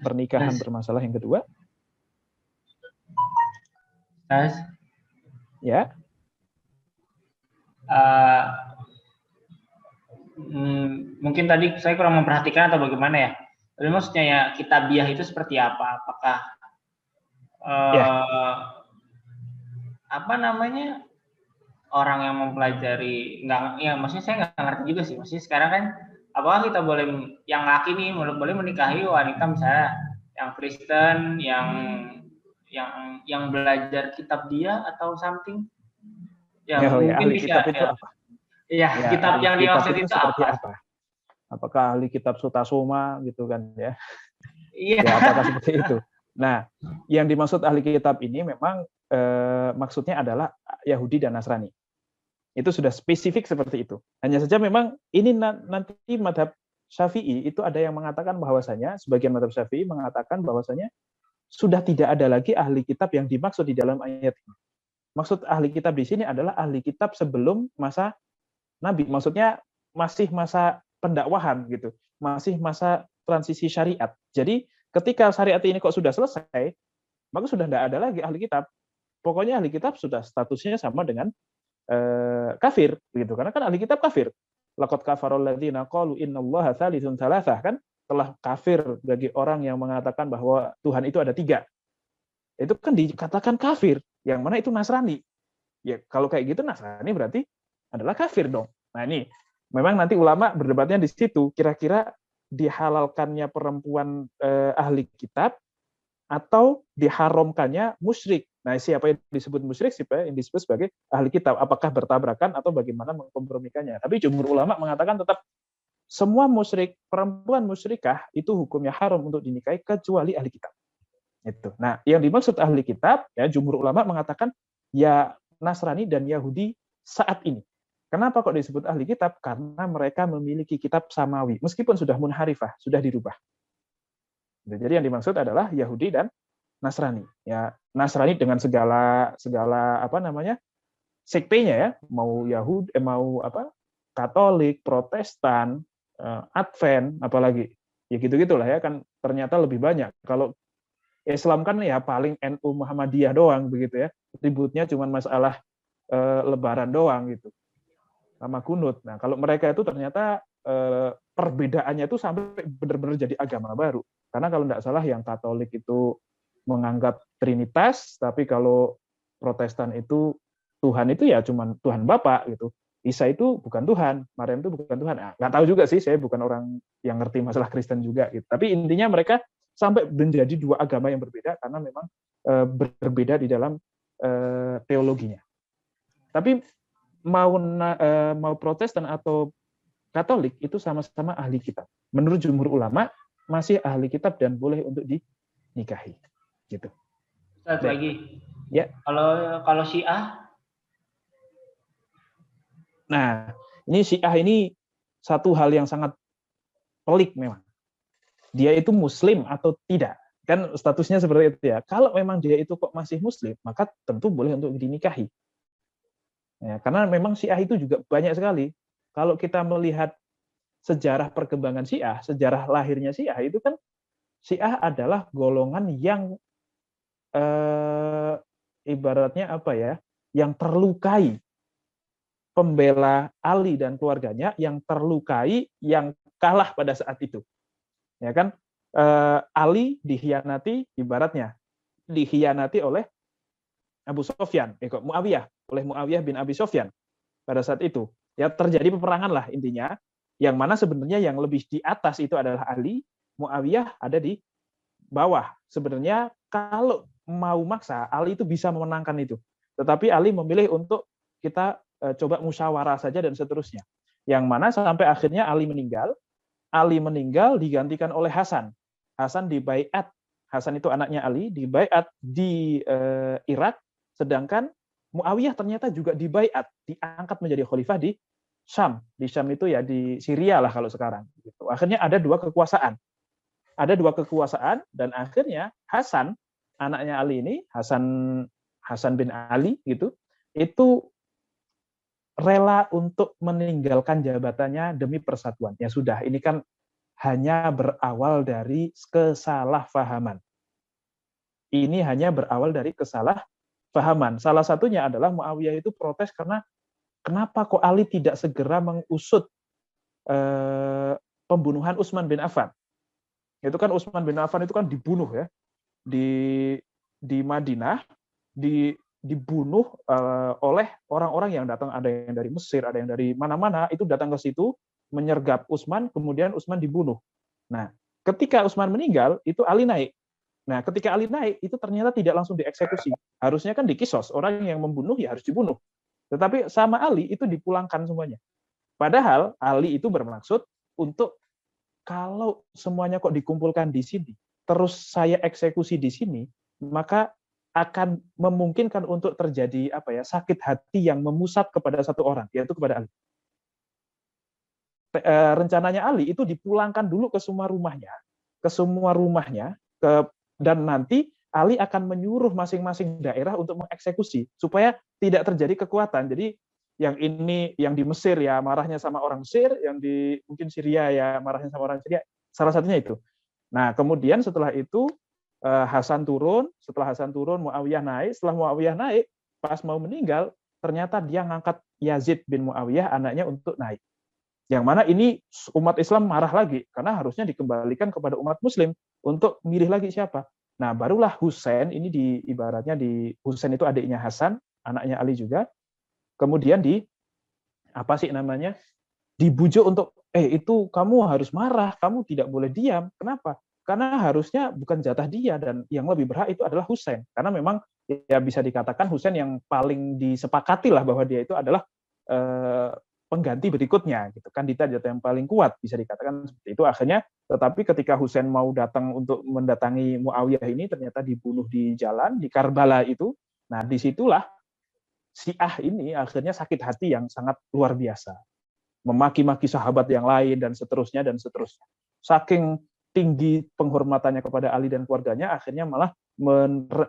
pernikahan bermasalah yang kedua? Ya. Mungkin tadi saya kurang memperhatikan atau bagaimana ya. Tapi maksudnya ya kitabiah itu seperti apa? Apakah apa namanya orang yang mempelajari ya maksudnya saya nggak ngerti juga sih. Maksudnya sekarang kan apakah kita boleh yang laki nih boleh menikahi wanita misalnya yang Kristen yang belajar kitab dia atau something ya mungkin ahli bisa kitab itu apa? Iya, kitab yang dimaksud itu seperti apa? Apakah ahli kitab Sutasoma gitu kan ya? Iya. Ya, apakah seperti itu? Nah, yang dimaksud ahli kitab ini memang maksudnya adalah Yahudi dan Nasrani. Itu sudah spesifik seperti itu. Hanya saja memang ini nanti madhab Syafi'i itu ada yang mengatakan bahwasanya, sebagian mazhab Syafi'i mengatakan bahwasanya sudah tidak ada lagi ahli kitab yang dimaksud di dalam ayat ini. Maksud ahli kitab di sini adalah ahli kitab sebelum masa Nabi. Maksudnya masih masa pendakwahan gitu, masih masa transisi syariat. Jadi ketika syariat ini kok sudah selesai, maka sudah tidak ada lagi ahli kitab. Pokoknya ahli kitab sudah statusnya sama dengan kafir, begitu. Karena kan ahli kitab kafir. Laqad kafarul ladzina qalu innallaha tsalitsun tsalatsah, kan telah kafir bagi orang yang mengatakan bahwa Tuhan itu ada 3. Itu kan dikatakan kafir, yang mana itu Nasrani. Ya kalau kayak gitu Nasrani berarti adalah kafir dong. Nah ini memang nanti ulama berdebatnya di situ, kira-kira dihalalkannya perempuan ahli kitab atau diharamkannya musyrik. Nah, siapa yang disebut musyrik, siapa yang disebut sebagai ahli kitab? Apakah bertabrakan atau bagaimana mengkompromikannya? Tapi jumhur ulama mengatakan tetap semua musyrik, perempuan musyrikah itu hukumnya haram untuk dinikahi kecuali ahli kitab. Itu. Nah, yang dimaksud ahli kitab, ya jumhur ulama mengatakan ya Nasrani dan Yahudi saat ini. Kenapa kok disebut ahli kitab? Karena mereka memiliki kitab samawi, meskipun sudah munharifah, sudah dirubah. Jadi yang dimaksud adalah Yahudi dan Nasrani. Ya, Nasrani dengan segala sektenya ya, mau Yahudi, mau Katolik, Protestan, Advent, apalagi ya gitu-gitulah ya, kan ternyata lebih banyak. Kalau Islam kan ya paling NU Muhammadiyah doang begitu ya, ributnya cuma masalah Lebaran doang gitu, sama kunut. Nah kalau mereka itu ternyata perbedaannya itu sampai benar-benar jadi agama baru. Karena kalau tidak salah yang Katolik itu menganggap Trinitas, tapi kalau Protestan itu Tuhan itu ya cuma Tuhan Bapa gitu. Isa itu bukan Tuhan, Maryam itu bukan Tuhan. Nah, nggak tahu juga sih, saya bukan orang yang ngerti masalah Kristen juga gitu. Tapi intinya mereka sampai menjadi 2 agama yang berbeda karena memang berbeda di dalam teologinya. Tapi mau Protestan atau Katolik itu sama-sama ahli kitab. Menurut jumhur ulama masih ahli kitab dan boleh untuk dinikahi. Gitu. Ustaz lagi. Ya. Kalau Syiah? Nah, ini Syiah ini satu hal yang sangat pelik memang. Dia itu muslim atau tidak? Kan statusnya seperti itu ya. Kalau memang dia itu kok masih muslim, maka tentu boleh untuk dinikahi. Ya, karena memang Syiah itu juga banyak sekali. Kalau kita melihat sejarah perkembangan Syiah, sejarah lahirnya Syiah itu kan Syiah adalah golongan yang ibaratnya yang terlukai, pembela Ali dan keluarganya yang terlukai, yang kalah pada saat itu. Ya kan? Ali dikhianati, ibaratnya dikhianati oleh Abu Sofyan, oleh Muawiyah bin Abi Sofyan pada saat itu. Ya terjadi peperangan lah intinya, yang mana sebenarnya yang lebih di atas itu adalah Ali, Muawiyah ada di bawah. Sebenarnya kalau mau maksa, Ali itu bisa memenangkan itu. Tetapi Ali memilih untuk kita coba musyawarah saja dan seterusnya. Yang mana sampai akhirnya Ali meninggal digantikan oleh Hasan. Hasan dibaiat. Hasan itu anaknya Ali, dibaiat di Irak, sedangkan Muawiyah ternyata juga dibaiat, diangkat menjadi khalifah di Syam. Di Syam itu ya di Syria lah kalau sekarang. Gitu. Akhirnya ada 2 kekuasaan. Ada 2 kekuasaan dan akhirnya Hasan, anaknya Ali ini, Hasan bin Ali gitu, itu rela untuk meninggalkan jabatannya demi persatuan. Ya sudah, ini kan hanya berawal dari kesalahpahaman. Ini hanya berawal dari kesalahpahaman. Salah satunya adalah Muawiyah itu protes karena kenapa kok Ali tidak segera mengusut pembunuhan Utsman bin Affan. Itu kan Utsman bin Affan itu kan dibunuh ya di Madinah, dibunuh oleh orang-orang yang datang, ada yang dari Mesir, ada yang dari mana-mana, itu datang ke situ menyergap Utsman, kemudian Utsman dibunuh. Nah, ketika Utsman meninggal, itu Ali naik. Nah, ketika Ali naik, itu ternyata tidak langsung dieksekusi. Harusnya kan dikisos, orang yang membunuh ya harus dibunuh. Tetapi sama Ali itu dipulangkan semuanya. Padahal Ali itu bermaksud untuk kalau semuanya kok dikumpulkan di sini, terus saya eksekusi di sini, maka akan memungkinkan untuk terjadi sakit hati yang memusat kepada satu orang, yaitu kepada Ali. rencananya Ali itu dipulangkan dulu ke semua rumahnya, dan nanti Ali akan menyuruh masing-masing daerah untuk mengeksekusi supaya tidak terjadi kekuatan. Jadi yang ini yang di Mesir ya marahnya sama orang Mesir, yang di mungkin Syria ya marahnya sama orang Syria. Salah satunya itu. Nah, kemudian setelah itu Hasan turun, Muawiyah naik, setelah Muawiyah naik, pas mau meninggal, ternyata dia ngangkat Yazid bin Muawiyah anaknya untuk naik. Yang mana ini umat Islam marah lagi, karena harusnya dikembalikan kepada umat Muslim untuk milih lagi siapa. Nah, barulah Husain, ini ibaratnya Husain itu adiknya Hasan, anaknya Ali juga, kemudian dibujuk untuk, itu kamu harus marah, kamu tidak boleh diam. Kenapa? Karena harusnya bukan jatah dia, dan yang lebih berhak itu adalah Husain. Karena memang ya bisa dikatakan Husain yang paling disepakati lah bahwa dia itu adalah pengganti berikutnya, gitu, kandidat yang paling kuat, bisa dikatakan seperti itu. Akhirnya, tetapi ketika Husain mau datang untuk mendatangi Muawiyah ini, ternyata dibunuh di jalan, di Karbala itu. Nah, disitulah Syiah ini akhirnya sakit hati yang sangat luar biasa. Memaki-maki sahabat yang lain, dan seterusnya, dan seterusnya. Saking tinggi penghormatannya kepada Ali dan keluarganya, akhirnya malah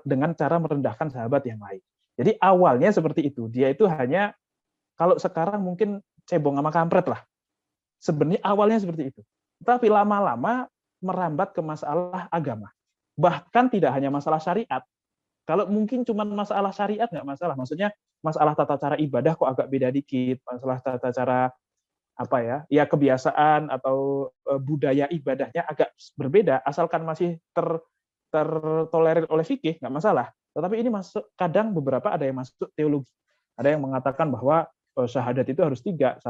dengan cara merendahkan sahabat yang lain. Jadi awalnya seperti itu. Dia itu hanya, kalau sekarang mungkin cebong sama kampret lah. Sebenarnya awalnya seperti itu. Tapi lama-lama merambat ke masalah agama. Bahkan tidak hanya masalah syariat. Kalau mungkin cuma masalah syariat nggak masalah. Maksudnya masalah tata cara ibadah kok agak beda dikit. Masalah tata cara ya kebiasaan atau budaya ibadahnya agak berbeda. Asalkan masih tertolerir oleh fikih, nggak masalah. Tetapi ini masuk, kadang beberapa ada yang masuk teologi. Ada yang mengatakan bahwa syahadat itu harus 3. 1,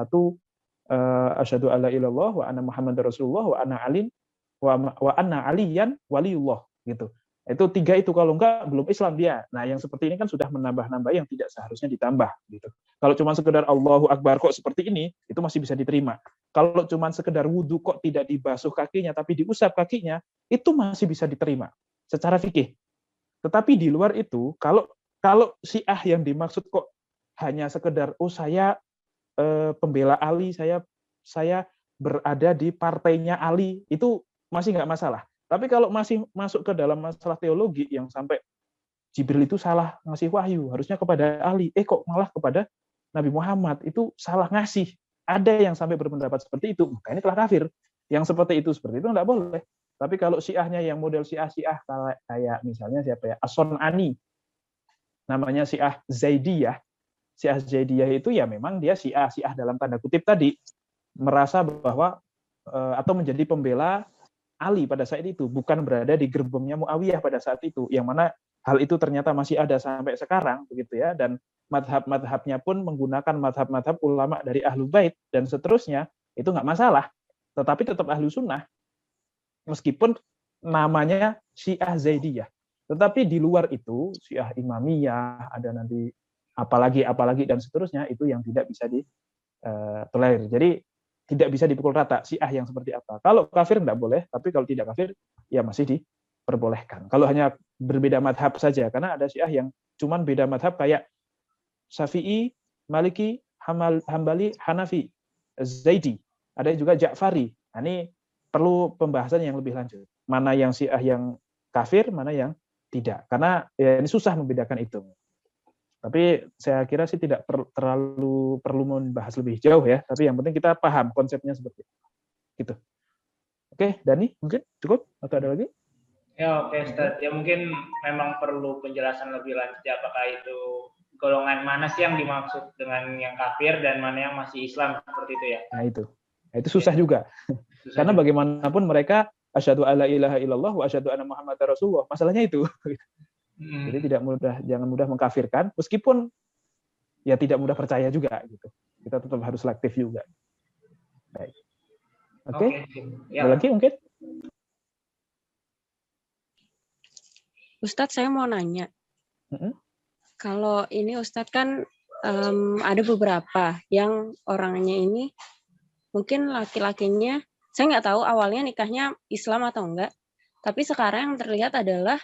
asyhadu alla ilallah wa anna Muhammadar Rasulullah wa anna aliyan waliyullah, gitu. Itu 3 itu, kalau enggak belum Islam dia. Nah, yang seperti ini kan sudah menambah-nambah yang tidak seharusnya ditambah, gitu. Kalau cuma sekedar Allahu Akbar kok seperti ini, itu masih bisa diterima. Kalau cuma sekedar wudhu kok tidak dibasuh kakinya tapi diusap kakinya, itu masih bisa diterima secara fikih. Tetapi di luar itu, kalau Syiah yang dimaksud kok hanya sekedar saya pembela Ali, saya berada di partainya Ali, itu masih nggak masalah. Tapi kalau masih masuk ke dalam masalah teologi yang sampai Jibril itu salah ngasih wahyu, harusnya kepada Ali, kok malah kepada Nabi Muhammad, itu salah ngasih. Ada yang sampai berpendapat seperti itu, maka ini telah kafir. Yang seperti itu nggak boleh. Tapi kalau Syiahnya yang model Syiah kayak misalnya siapa ya, As-Sun'ani, namanya Syiah Zaidiyah. Syiah Zaidiyah itu ya memang dia Syiah dalam tanda kutip tadi, merasa bahwa atau menjadi pembela Ali pada saat itu, bukan berada di gerbongnya Muawiyah pada saat itu, yang mana hal itu ternyata masih ada sampai sekarang, begitu ya. Dan madhab-madhabnya pun menggunakan madhab-madhab ulama dari Ahlul Bait dan seterusnya, itu nggak masalah. Tetapi tetap Ahlu Sunnah, meskipun namanya Syiah Zaidiyah. Tetapi di luar itu, Syiah Imamiyah, ada nanti apalagi dan seterusnya, itu yang tidak bisa ditolerir. Jadi tidak bisa dipukul rata Syiah yang seperti apa. Kalau kafir tidak boleh, tapi kalau tidak kafir ya masih diperbolehkan. Kalau hanya berbeda madhab saja, karena ada Syiah yang cuman beda madhab kayak Syafi'i, Maliki, Hambali, Hanafi, Zaidi, ada juga Ja'fari. Nah, ini perlu pembahasan yang lebih lanjut. Mana yang Syiah yang kafir, mana yang tidak. Karena ya ini susah membedakan itu. Tapi saya kira sih tidak terlalu perlu membahas lebih jauh ya. Tapi yang penting kita paham konsepnya seperti itu. Gitu. Oke, Dani, mungkin cukup atau ada lagi? Ya, oke, Ustaz. Ya mungkin memang perlu penjelasan lebih lanjut ya, apakah itu golongan mana sih yang dimaksud dengan yang kafir dan mana yang masih Islam seperti itu ya. Nah, itu susah juga. Karena bagaimanapun mereka asyhadu alla ilaha illallah wa asyhadu anna Muhammadar Rasulullah. Masalahnya itu. Jadi jangan mudah mengkafirkan, meskipun ya tidak mudah percaya juga gitu. Kita tetap harus selektif juga. Baik. Oke. Ya. Ada lagi mungkin? Ustadz, saya mau nanya. Kalau ini Ustadz kan ada beberapa yang orangnya ini mungkin laki-lakinya, saya nggak tahu awalnya nikahnya Islam atau enggak, tapi sekarang yang terlihat adalah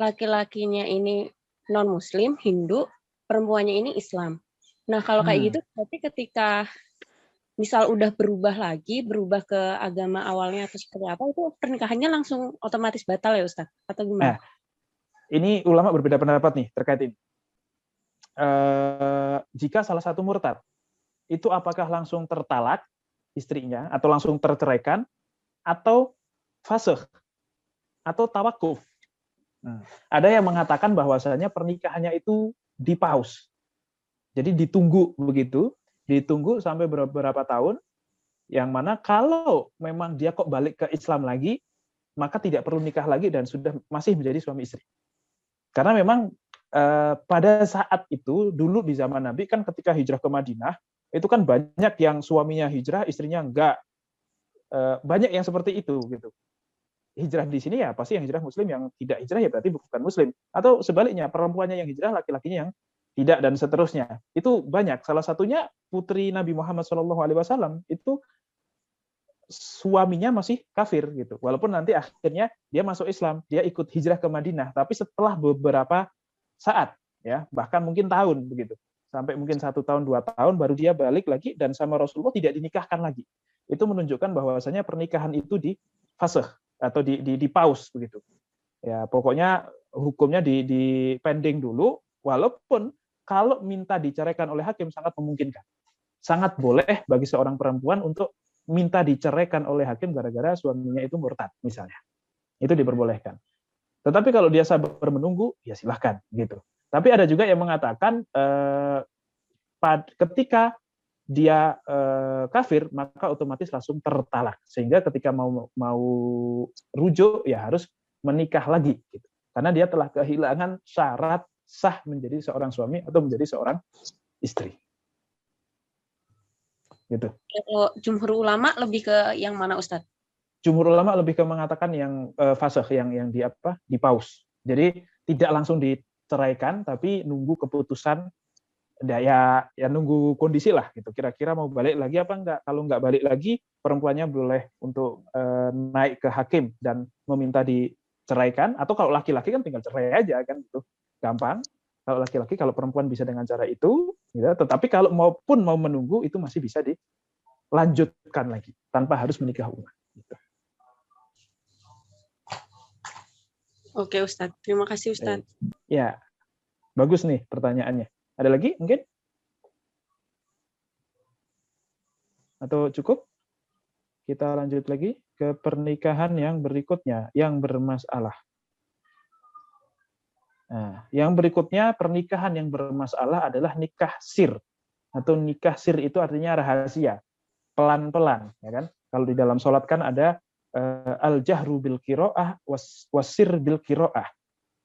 laki-lakinya ini non-Muslim, Hindu, perempuannya ini Islam. Nah, kalau kayak gitu, berarti ketika misal udah berubah ke agama awalnya atau seperti apa, itu pernikahannya langsung otomatis batal ya Ustaz? Atau gimana? Nah, ini ulama berbeda pendapat nih terkait ini. Jika salah satu murtad, itu apakah langsung tertalak istrinya, atau langsung terceraikan, atau fasakh, atau tawakuf. Ada yang mengatakan bahwasanya pernikahannya itu dipaus. Jadi ditunggu begitu, ditunggu sampai beberapa tahun, yang mana kalau memang dia kok balik ke Islam lagi, maka tidak perlu nikah lagi dan sudah masih menjadi suami istri. Karena memang pada saat itu, dulu di zaman Nabi kan ketika hijrah ke Madinah, itu kan banyak yang suaminya hijrah, istrinya enggak. Banyak yang seperti itu gitu. Hijrah di sini ya pasti yang hijrah muslim, yang tidak hijrah ya berarti bukan muslim. Atau sebaliknya, perempuannya yang hijrah, laki-lakinya yang tidak, dan seterusnya. Itu banyak. Salah satunya putri Nabi Muhammad SAW itu suaminya masih kafir gitu. Walaupun nanti akhirnya dia masuk Islam, dia ikut hijrah ke Madinah, tapi setelah beberapa saat, ya bahkan mungkin tahun begitu, sampai mungkin 1 tahun 2 tahun baru dia balik lagi dan sama Rasulullah tidak dinikahkan lagi. Itu menunjukkan bahwasanya pernikahan itu difasakh atau di pause begitu. Ya pokoknya hukumnya di pending dulu, walaupun kalau minta diceraikan oleh hakim sangat memungkinkan. Sangat boleh bagi seorang perempuan untuk minta diceraikan oleh hakim gara-gara suaminya itu murtad misalnya. Itu diperbolehkan. Tetapi kalau dia sabar menunggu, ya silahkan gitu. Tapi ada juga yang mengatakan ketika dia kafir, maka otomatis langsung tertalak. Sehingga ketika mau rujuk, ya harus menikah lagi. Gitu. Karena dia telah kehilangan syarat sah menjadi seorang suami atau menjadi seorang istri. Gitu. Kalau jumhur ulama lebih ke yang mana Ustadz? Jumhur ulama lebih ke mengatakan yang fasakh, yang di pause. Jadi tidak langsung diceraikan, tapi nunggu keputusan, ya nunggu kondisi lah gitu. Kira-kira mau balik lagi apa enggak? Kalau enggak balik lagi, perempuannya boleh untuk naik ke hakim dan meminta diceraikan. Atau kalau laki-laki kan tinggal cerai aja kan, gitu, gampang. Kalau laki-laki, kalau perempuan bisa dengan cara itu, gitu. Tetapi kalau mau menunggu, itu masih bisa dilanjutkan lagi tanpa harus menikah ulang. Gitu. Oke Ustadz, terima kasih Ustadz. Ya, bagus nih pertanyaannya. Ada lagi mungkin? Atau cukup? Kita lanjut lagi ke pernikahan yang berikutnya, yang bermasalah. Nah, yang berikutnya pernikahan yang bermasalah adalah nikah sir. Atau nikah sir itu artinya rahasia, pelan-pelan, ya kan? Kalau di dalam sholat kan ada al-jahru bil qiraah wasir bil qiraah,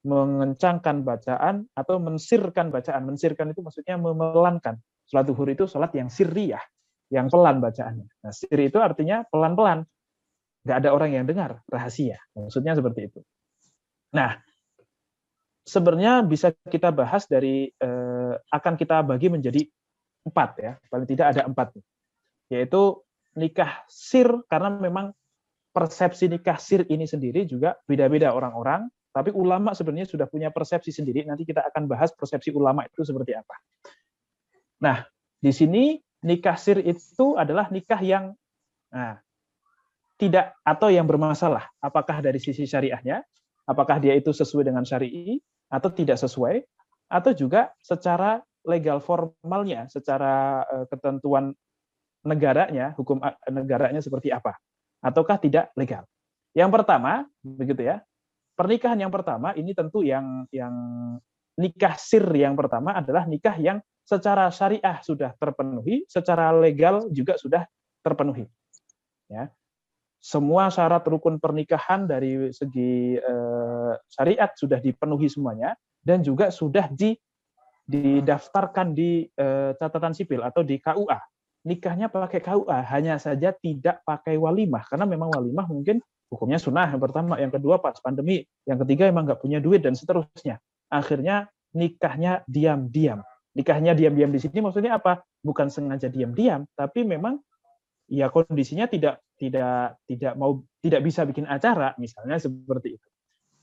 mengencangkan bacaan atau mensirkan bacaan. Mensirkan itu maksudnya memelankan. Sholat zuhur itu sholat yang sirriyah, yang pelan bacaannya. Nah, sir itu artinya pelan-pelan, nggak ada orang yang dengar, rahasia. Maksudnya seperti itu. Nah, sebenarnya bisa kita bahas dari akan kita bagi menjadi 4 ya, paling tidak ada 4, yaitu nikah sir, karena memang persepsi nikah sir ini sendiri juga beda-beda orang-orang, tapi ulama sebenarnya sudah punya persepsi sendiri. Nanti kita akan bahas persepsi ulama itu seperti apa. Nah, di sini nikah sir itu adalah nikah yang tidak atau yang bermasalah. Apakah dari sisi syariahnya, apakah dia itu sesuai dengan syari'i atau tidak sesuai, atau juga secara legal formalnya, secara ketentuan negaranya, hukum negaranya seperti apa, ataukah tidak legal. Yang pertama, begitu ya. Pernikahan yang pertama ini tentu yang nikah sir yang pertama adalah nikah yang secara syariah sudah terpenuhi, secara legal juga sudah terpenuhi. Ya. Semua syarat rukun pernikahan dari segi syariat sudah dipenuhi semuanya, dan juga sudah didaftarkan di catatan sipil atau di KUA. Nikahnya pakai KUA, hanya saja tidak pakai walimah, karena memang walimah mungkin hukumnya sunnah yang pertama, yang kedua pas pandemi, yang ketiga emang nggak punya duit, dan seterusnya. Akhirnya nikahnya diam-diam. Nikahnya diam-diam di sini maksudnya apa? Bukan sengaja diam-diam, tapi memang ya kondisinya tidak bisa bikin acara, misalnya seperti itu.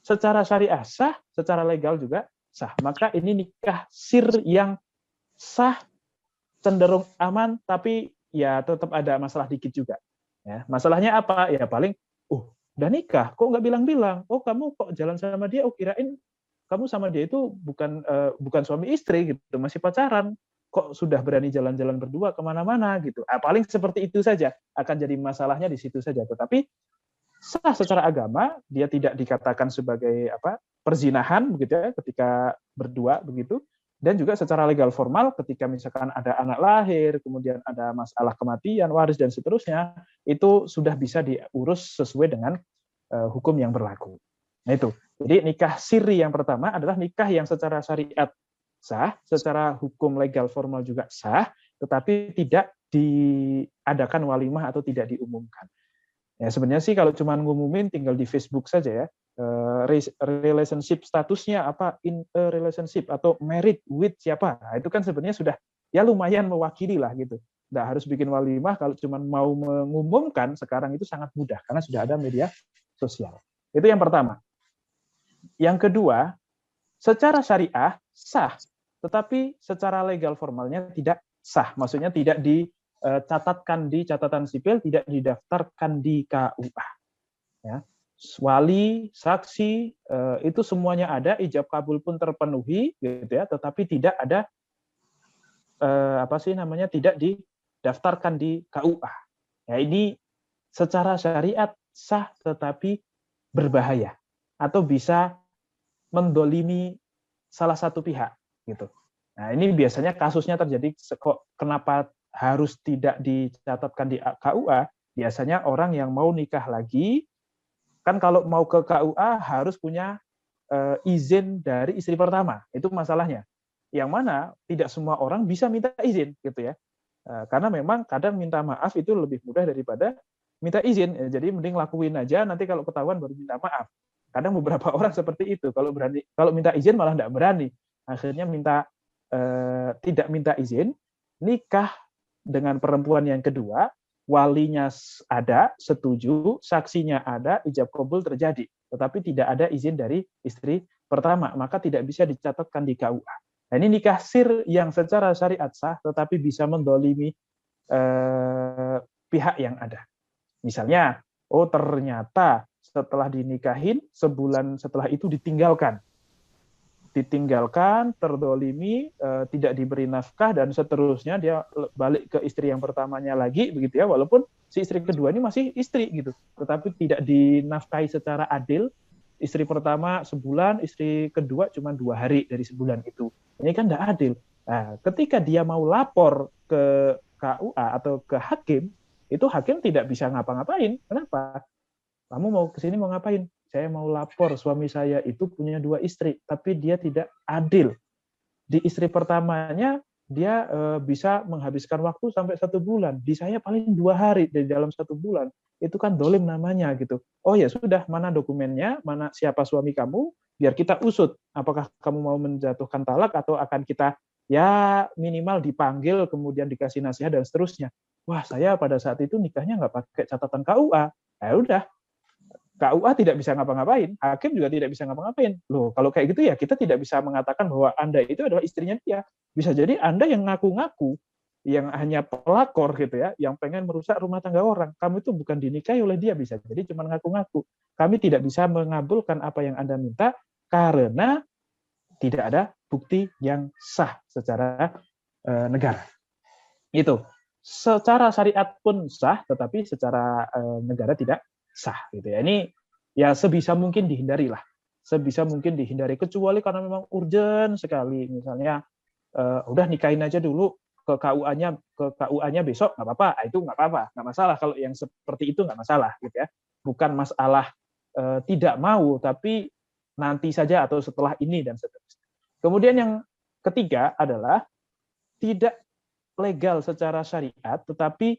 Secara syariah sah, secara legal juga sah. Maka ini nikah sir yang sah, cenderung aman, tapi ya tetap ada masalah dikit juga. Ya, masalahnya apa? Ya paling, udah nikah, kok nggak bilang-bilang? Oh, kamu kok jalan sama dia? Oh, kirain kamu sama dia itu bukan suami istri gitu, masih pacaran. Kok sudah berani jalan-jalan berdua kemana-mana gitu. Paling seperti itu saja, akan jadi masalahnya di situ saja. Tetapi sah secara agama, dia tidak dikatakan sebagai perzinahan begitu ya, ketika berdua begitu. Dan juga secara legal formal, ketika misalkan ada anak lahir, kemudian ada masalah kematian, waris dan seterusnya, itu sudah bisa diurus sesuai dengan hukum yang berlaku. Nah itu. Jadi nikah siri yang pertama adalah nikah yang secara syariat sah, secara hukum legal formal juga sah, tetapi tidak diadakan walimah atau tidak diumumkan. Ya sebenarnya sih kalau cuma ngumumin tinggal di Facebook saja ya. Relationship statusnya apa, in a relationship atau married with siapa. Nah, itu kan sebenarnya sudah ya lumayan mewakili lah gitu. Nggak harus bikin walimah, kalau cuma mau mengumumkan sekarang itu sangat mudah karena sudah ada media sosial. Itu yang pertama. Yang kedua, secara syariah sah, tetapi secara legal formalnya tidak sah. Maksudnya tidak dicatatkan di catatan sipil, tidak didaftarkan di KUA. Ya. Wali, saksi, itu semuanya ada, ijab kabul pun terpenuhi, gitu ya. Tetapi tidak ada tidak didaftarkan di KUA. Ya, ini secara syariat sah, tetapi berbahaya atau bisa mendolimi salah satu pihak gitu. Nah ini biasanya kasusnya terjadi kok kenapa harus tidak dicatatkan di KUA? Biasanya orang yang mau nikah lagi kan kalau mau ke KUA harus punya izin dari istri pertama. Itu masalahnya. Yang mana tidak semua orang bisa minta izin gitu ya. Karena memang kadang minta maaf itu lebih mudah daripada minta izin. Jadi mending lakuin aja, nanti kalau ketahuan baru minta maaf. Kadang beberapa orang seperti itu, kalau minta izin malah tidak berani. Akhirnya tidak minta izin, nikah dengan perempuan yang kedua, walinya ada, setuju, saksinya ada, ijab kabul terjadi. Tetapi tidak ada izin dari istri pertama, maka tidak bisa dicatatkan di KUA. Nah, ini nikah sir yang secara syariat sah, tetapi bisa mendolimi pihak yang ada. Misalnya, ternyata setelah dinikahin, sebulan setelah itu ditinggalkan, terdolimi, tidak diberi nafkah, dan seterusnya dia balik ke istri yang pertamanya lagi, begitu ya, walaupun si istri kedua ini masih istri, gitu, tetapi tidak dinafkahi secara adil, istri pertama sebulan, istri kedua cuma 2 hari dari sebulan itu. Ini kan tidak adil. Nah, ketika dia mau lapor ke KUA atau ke hakim, itu hakim tidak bisa ngapa-ngapain. Kenapa? Kamu mau ke sini mau ngapain? Saya mau lapor suami saya itu punya 2 istri, tapi dia tidak adil. Di istri pertamanya dia bisa menghabiskan waktu sampai 1 bulan. Di saya paling 2 hari dari dalam 1 bulan. Itu kan dolim namanya gitu. Oh ya sudah, mana dokumennya, mana siapa suami kamu, biar kita usut. Apakah kamu mau menjatuhkan talak atau akan kita ya minimal dipanggil, kemudian dikasih nasihat dan seterusnya. Wah, saya pada saat itu nikahnya nggak pakai catatan KUA. Ya udah, KUA tidak bisa ngapa-ngapain, hakim juga tidak bisa ngapa-ngapain. Loh, kalau kayak gitu ya kita tidak bisa mengatakan bahwa Anda itu adalah istrinya dia. Bisa jadi Anda yang ngaku-ngaku, yang hanya pelakor gitu ya, yang pengen merusak rumah tangga orang. Kamu itu bukan dinikahi oleh dia, bisa jadi cuma ngaku-ngaku. Kami tidak bisa mengabulkan apa yang Anda minta karena tidak ada bukti yang sah secara negara. Itu. Secara syariat pun sah, tetapi secara negara tidak sah gitu ya. Ini ya sebisa mungkin dihindari lah. Sebisa mungkin dihindari, kecuali karena memang urgent sekali. Misalnya udah nikahin aja dulu, ke KUA-nya besok nggak apa-apa. Itu nggak apa-apa, nggak masalah. Kalau yang seperti itu nggak masalah gitu ya. Bukan masalah tidak mau, tapi nanti saja atau setelah ini dan seterusnya. Kemudian yang ketiga adalah tidak legal secara syariat, tetapi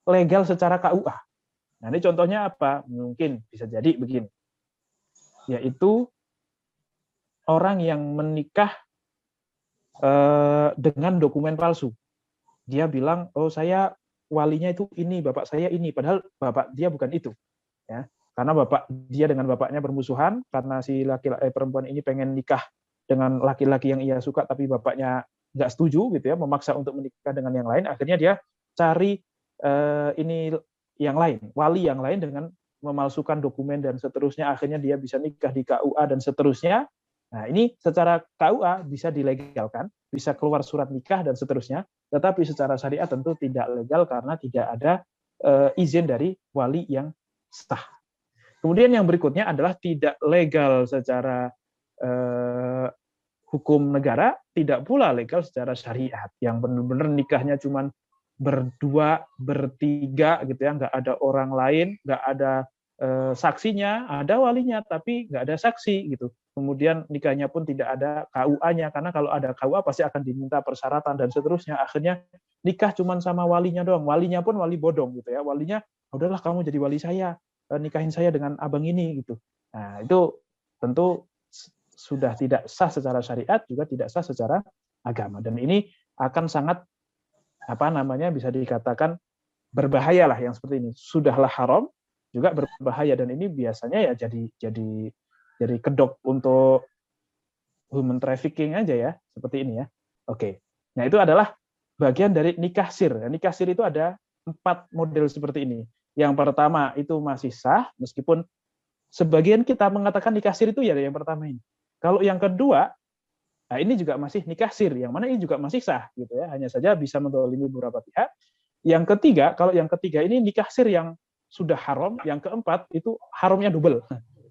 legal secara KUA. Nah, ini contohnya apa? Mungkin bisa jadi begini. Yaitu orang yang menikah dengan dokumen palsu. Dia bilang, oh saya walinya itu ini, bapak saya ini, padahal bapak dia bukan itu. Ya, karena bapak dia dengan bapaknya bermusuhan, karena si laki-laki perempuan ini pengen nikah dengan laki-laki yang ia suka, tapi bapaknya nggak setuju gitu ya, memaksa untuk menikah dengan yang lain. Akhirnya dia cari ini yang lain, wali yang lain dengan memalsukan dokumen dan seterusnya, akhirnya dia bisa nikah di KUA dan seterusnya. Nah, ini secara KUA bisa dilegalkan, bisa keluar surat nikah dan seterusnya, tetapi secara syariat tentu tidak legal karena tidak ada izin dari wali yang sah. Kemudian yang berikutnya adalah tidak legal secara hukum negara, tidak pula legal secara syariat. Yang benar-benar nikahnya cuma berdua, bertiga gitu ya, nggak ada orang lain, nggak ada saksinya, ada walinya tapi nggak ada saksi gitu. Kemudian nikahnya pun tidak ada KUA-nya, karena kalau ada KUA pasti akan diminta persyaratan dan seterusnya. Akhirnya nikah cuma sama walinya doang, walinya pun wali bodong gitu ya. Walinya, udahlah kamu jadi wali saya, nikahin saya dengan abang ini gitu. Nah, itu tentu sudah tidak sah secara syariat, juga tidak sah secara agama. Dan ini akan sangat bisa dikatakan berbahaya lah yang seperti ini. Sudahlah haram, juga berbahaya, dan ini biasanya ya jadi kedok untuk human trafficking aja ya, seperti ini ya. Oke. Nah, itu adalah bagian dari nikah sir. Nikah sir itu ada 4 model seperti ini. Yang pertama itu masih sah, meskipun sebagian kita mengatakan nikah sir itu ya yang pertama ini. Kalau yang kedua, nah ini juga masih nikah sir, yang mana ini juga masih sah gitu ya, hanya saja bisa mendolimi beberapa pihak. Yang ketiga, kalau yang ketiga ini nikah sir yang sudah haram, yang keempat itu haramnya double.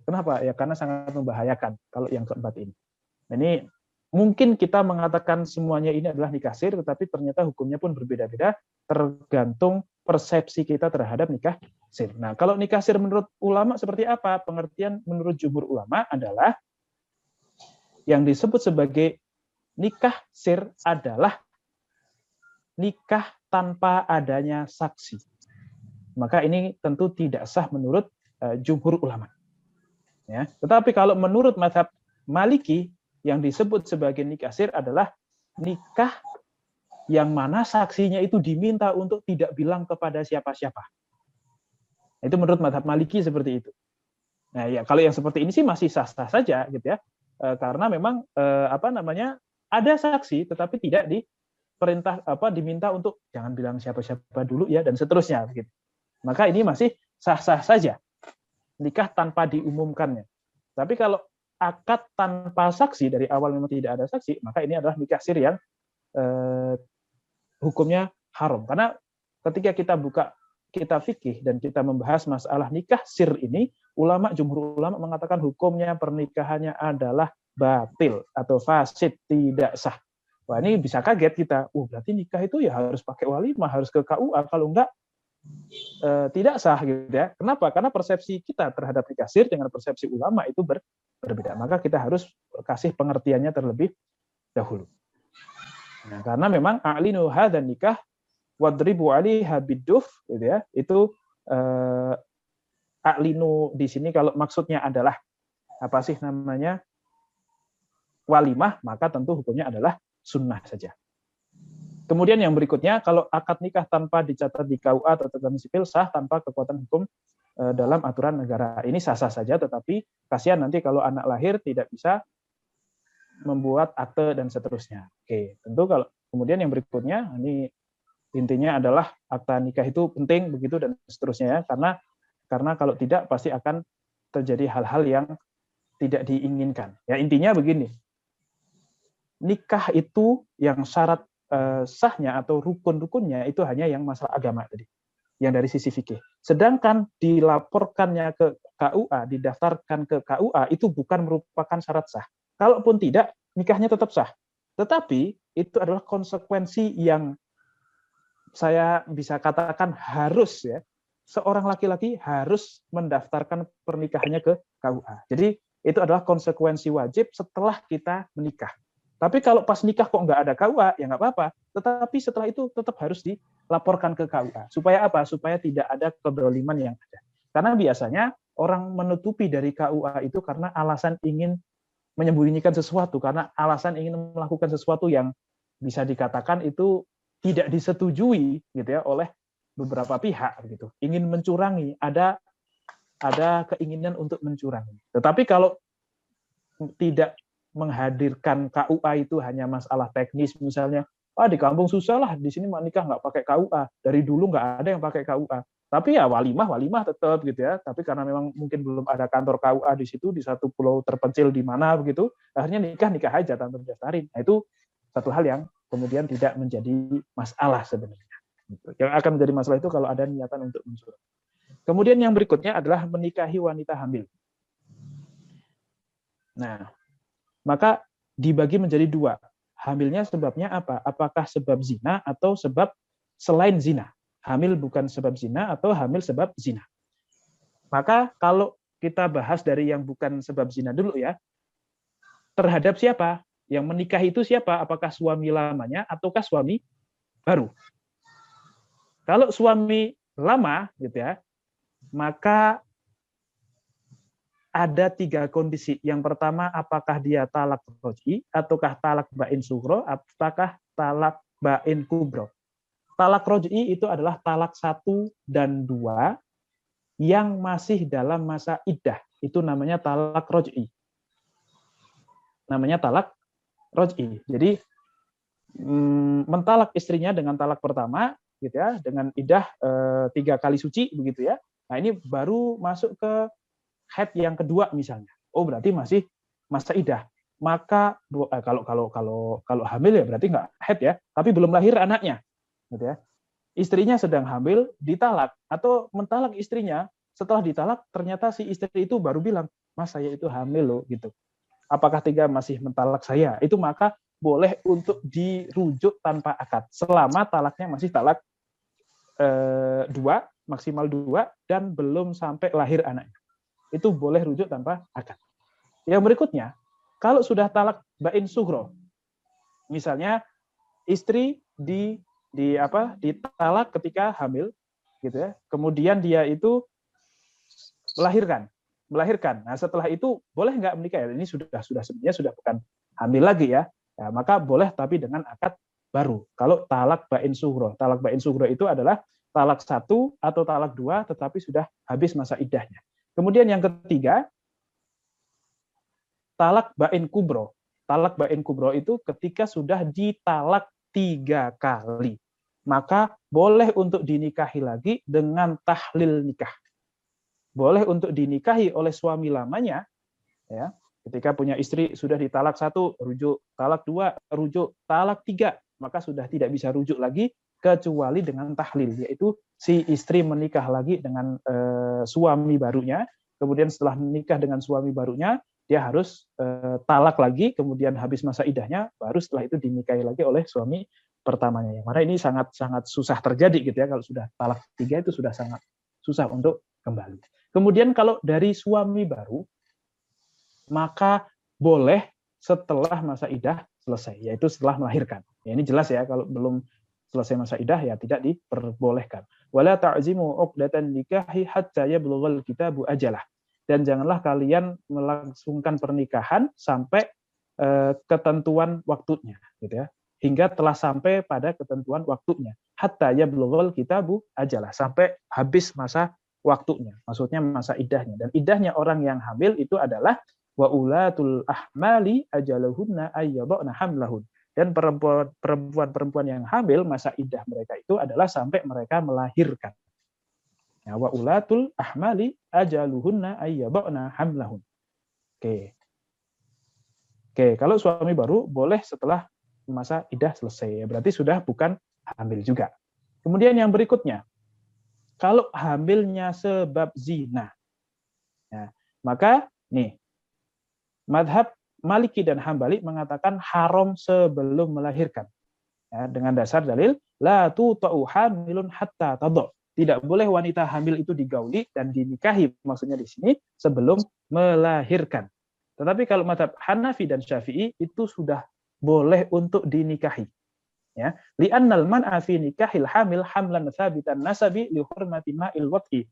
Kenapa? Ya karena sangat membahayakan kalau yang keempat ini. Ini mungkin kita mengatakan semuanya ini adalah nikah sir, tetapi ternyata hukumnya pun berbeda-beda tergantung persepsi kita terhadap nikah sir. Nah, kalau nikah sir menurut ulama seperti apa? Pengertian menurut jumhur ulama adalah yang disebut sebagai nikah sir adalah nikah tanpa adanya saksi. Maka ini tentu tidak sah menurut jumhur ulama. Ya, tetapi kalau menurut mazhab Maliki, yang disebut sebagai nikah sir adalah nikah yang mana saksinya itu diminta untuk tidak bilang kepada siapa-siapa. Itu menurut mazhab Maliki seperti itu. Nah, ya kalau yang seperti ini sih masih sah-sah saja gitu ya. Karena memang ada saksi tetapi tidak diminta untuk jangan bilang siapa-siapa dulu ya dan seterusnya gitu. Maka ini masih sah-sah saja. Nikah tanpa diumumkannya. Tapi kalau akad tanpa saksi dari awal memang tidak ada saksi, maka ini adalah nikah sir yang hukumnya haram. Karena ketika kita buka kitab fikih dan kita membahas masalah nikah sir ini, jumhur ulama mengatakan hukumnya pernikahannya adalah batil atau fasid, tidak sah. Wah, ini bisa kaget kita. Berarti nikah itu ya harus pakai walimah, harus ke KUA, kalau enggak tidak sah gitu ya. Kenapa? Karena persepsi kita terhadap nikah sir dengan persepsi ulama itu berbeda. Maka kita harus kasih pengertiannya terlebih dahulu. Nah, karena memang a'linu hadzal nikah wadribu alaiha biduf gitu ya. Itu a'linu di sini kalau maksudnya adalah walimah, maka tentu hukumnya adalah sunnah saja. Kemudian yang berikutnya, kalau akad nikah tanpa dicatat di KUA atau tatanan sipil sah tanpa kekuatan hukum dalam aturan negara. Ini sah-sah saja, tetapi kasihan nanti kalau anak lahir tidak bisa membuat akte dan seterusnya. Oke, tentu kalau kemudian yang berikutnya, ini intinya adalah akta nikah itu penting begitu dan seterusnya ya, karena kalau tidak pasti akan terjadi hal-hal yang tidak diinginkan. Ya intinya begini, nikah itu yang syarat sahnya atau rukun-rukunnya itu hanya yang masalah agama tadi, yang dari sisi fikih. Sedangkan dilaporkannya ke KUA, didaftarkan ke KUA itu bukan merupakan syarat sah. Kalaupun tidak, nikahnya tetap sah. Tetapi itu adalah konsekuensi yang saya bisa katakan harus ya, seorang laki-laki harus mendaftarkan pernikahannya ke KUA. Jadi itu adalah konsekuensi wajib setelah kita menikah. Tapi kalau pas nikah kok nggak ada KUA, ya nggak apa-apa. Tetapi setelah itu tetap harus dilaporkan ke KUA. Supaya apa? Supaya tidak ada kedoliman yang ada. Karena biasanya orang menutupi dari KUA itu karena alasan ingin menyembunyikan sesuatu, karena alasan ingin melakukan sesuatu yang bisa dikatakan itu tidak disetujui gitu ya oleh beberapa pihak gitu. Ingin mencurangi, ada keinginan untuk mencurangi. Tetapi kalau tidak menghadirkan KUA itu hanya masalah teknis misalnya, di kampung susah lah, di sini nikah nggak pakai KUA. Dari dulu nggak ada yang pakai KUA. Tapi ya walimah tetap gitu ya. Tapi karena memang mungkin belum ada kantor KUA di situ, di satu pulau terpencil di mana begitu, akhirnya nikah aja tanpa didaftarin. Nah, itu satu hal yang kemudian tidak menjadi masalah sebenarnya. Yang akan menjadi masalah itu kalau ada niatan untuk mensurat. Kemudian yang berikutnya adalah menikahi wanita hamil. Nah, maka dibagi menjadi dua. Hamilnya sebabnya apa? Apakah sebab zina atau sebab selain zina? Hamil bukan sebab zina atau hamil sebab zina. Maka kalau kita bahas dari yang bukan sebab zina dulu ya, terhadap siapa? Yang menikah itu siapa? Apakah suami lamanya ataukah suami baru? Kalau suami lama gitu ya, maka ada 3 kondisi. Yang pertama, apakah dia talak roj'i, ataukah talak bain sughro, ataukah talak bain kubro. Talak roj'i itu adalah talak 1 dan 2 yang masih dalam masa iddah. Itu namanya talak roj'i. Namanya talak roj'i. Jadi mentalak istrinya dengan talak pertama, gitu ya, dengan iddah 3 kali suci, begitu ya. Nah ini baru masuk ke haid yang kedua misalnya. Oh berarti masih masa iddah. Maka kalau hamil ya berarti nggak haid ya, tapi belum lahir anaknya. Gitu ya. Istrinya sedang hamil, ditalak atau mentalak istrinya, setelah ditalak ternyata si istri itu baru bilang, "Mas, saya itu hamil loh," gitu. Apakah tega masih mentalak saya? Itu maka boleh untuk dirujuk tanpa akad selama talaknya masih talak 2, maksimal 2 dan belum sampai lahir anaknya. Itu boleh rujuk tanpa akad. Yang berikutnya, kalau sudah talak bain sughro, misalnya istri ditalak ketika hamil, gitu ya. Kemudian dia itu melahirkan. Nah, setelah itu boleh nggak menikah? Ya, ini sudah sebenarnya sudah bukan hamil lagi ya. Ya, maka boleh tapi dengan akad baru. Kalau talak bain sughro. Talak bain sughro itu adalah talak 1 atau talak 2 tetapi sudah habis masa iddahnya. Kemudian yang ketiga, talak bain kubro. Talak bain kubro itu ketika sudah ditalak 3 kali. Maka boleh untuk dinikahi lagi dengan tahlil nikah. Boleh untuk dinikahi oleh suami lamanya, ya. Ketika punya istri sudah ditalak 1, rujuk, talak 2, rujuk, talak 3, maka sudah tidak bisa rujuk lagi kecuali dengan tahlil, yaitu si istri menikah lagi dengan suami barunya. Kemudian setelah menikah dengan suami barunya, dia harus talak lagi, kemudian habis masa iddahnya, baru setelah itu dinikahi lagi oleh suami pertamanya. Yang mana ini sangat susah terjadi gitu ya, kalau sudah talak 3 itu sudah sangat susah untuk kembali. Kemudian kalau dari suami baru, maka boleh setelah masa iddah selesai, yaitu setelah melahirkan. Ya, ini jelas ya, kalau belum selesai masa iddah ya tidak diperbolehkan. Wala ta'zimu 'uqdatan nikahi hatta yablughal kitabu ajalah. Dan janganlah kalian melangsungkan pernikahan sampai ketentuan waktunya, gitu ya. Hingga telah sampai pada ketentuan waktunya. Hatta yablughal kitabu ajalah, sampai habis masa waktunya. Maksudnya masa iddahnya. Dan iddahnya orang yang hamil itu adalah wa ulatul ahmali ajaluhunna ayyadna hamlahun. Dan perempuan-perempuan yang hamil masa iddah mereka itu adalah sampai mereka melahirkan. Ya, wa ulatul ahmali ajaluhunna ayyadna hamlahun. Oke, kalau suami baru boleh setelah masa iddah selesai. Berarti sudah bukan hamil juga. Kemudian yang berikutnya, kalau hamilnya sebab zina, ya, maka nih, madhab Maliki dan Hambali mengatakan haram sebelum melahirkan. Ya, dengan dasar dalil, la tuta'u hamilun hatta tadha. Tidak boleh wanita hamil itu digauli dan dinikahi, maksudnya di sini, sebelum melahirkan. Tetapi kalau madhab Hanafi dan Syafi'i itu sudah boleh untuk dinikahi. Ya, li'annal man'a fi nikahil hamil hamlan tsabitan nasabi li hurmati ma'il wat'i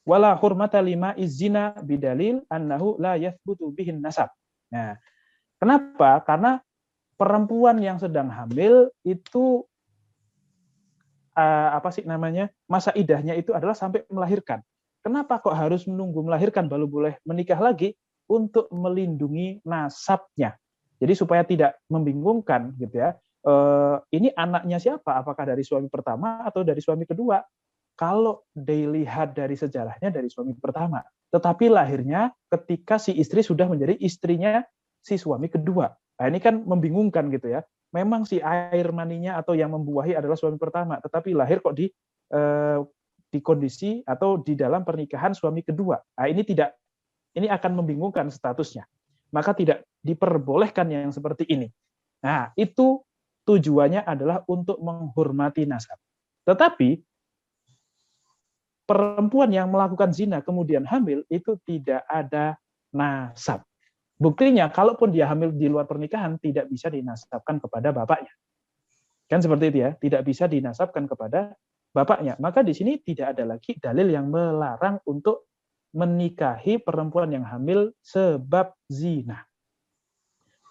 wala hurmata lima izina bidalil annahu la yathbutu bihin nasab. Nah, kenapa? Karena perempuan yang sedang hamil itu masa iddahnya itu adalah sampai melahirkan. Kenapa kok harus menunggu melahirkan baru boleh menikah lagi? Untuk melindungi nasabnya. Jadi supaya tidak membingungkan gitu ya. ini anaknya siapa? Apakah dari suami pertama atau dari suami kedua? Kalau dilihat dari sejarahnya dari suami pertama, tetapi lahirnya ketika si istri sudah menjadi istrinya si suami kedua. Nah, ini kan membingungkan gitu ya. Memang si air maninya atau yang membuahi adalah suami pertama, tetapi lahir kok di kondisi atau di dalam pernikahan suami kedua. Nah, ini akan membingungkan statusnya. Maka tidak diperbolehkan yang seperti ini. Nah, itu tujuannya adalah untuk menghormati nasab. Tetapi perempuan yang melakukan zina kemudian hamil itu tidak ada nasab. Buktinya, kalaupun dia hamil di luar pernikahan, tidak bisa dinasabkan kepada bapaknya. Kan seperti itu ya, tidak bisa dinasabkan kepada bapaknya. Maka di sini tidak ada lagi dalil yang melarang untuk menikahi perempuan yang hamil sebab zina.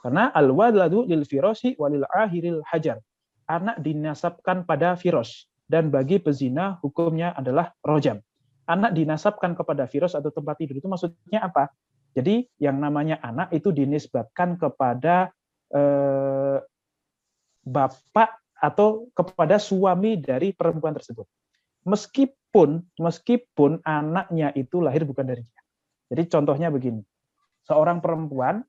Karena al-waladu lil firasi walil ahiril hajar. Anak dinasabkan pada firos. Dan bagi pezina hukumnya adalah rojam. Anak dinasabkan kepada firos atau tempat tidur itu maksudnya apa? Jadi yang namanya anak itu dinisbatkan kepada bapak atau kepada suami dari perempuan tersebut. Meskipun anaknya itu lahir bukan dari dia. Jadi contohnya begini. Seorang perempuan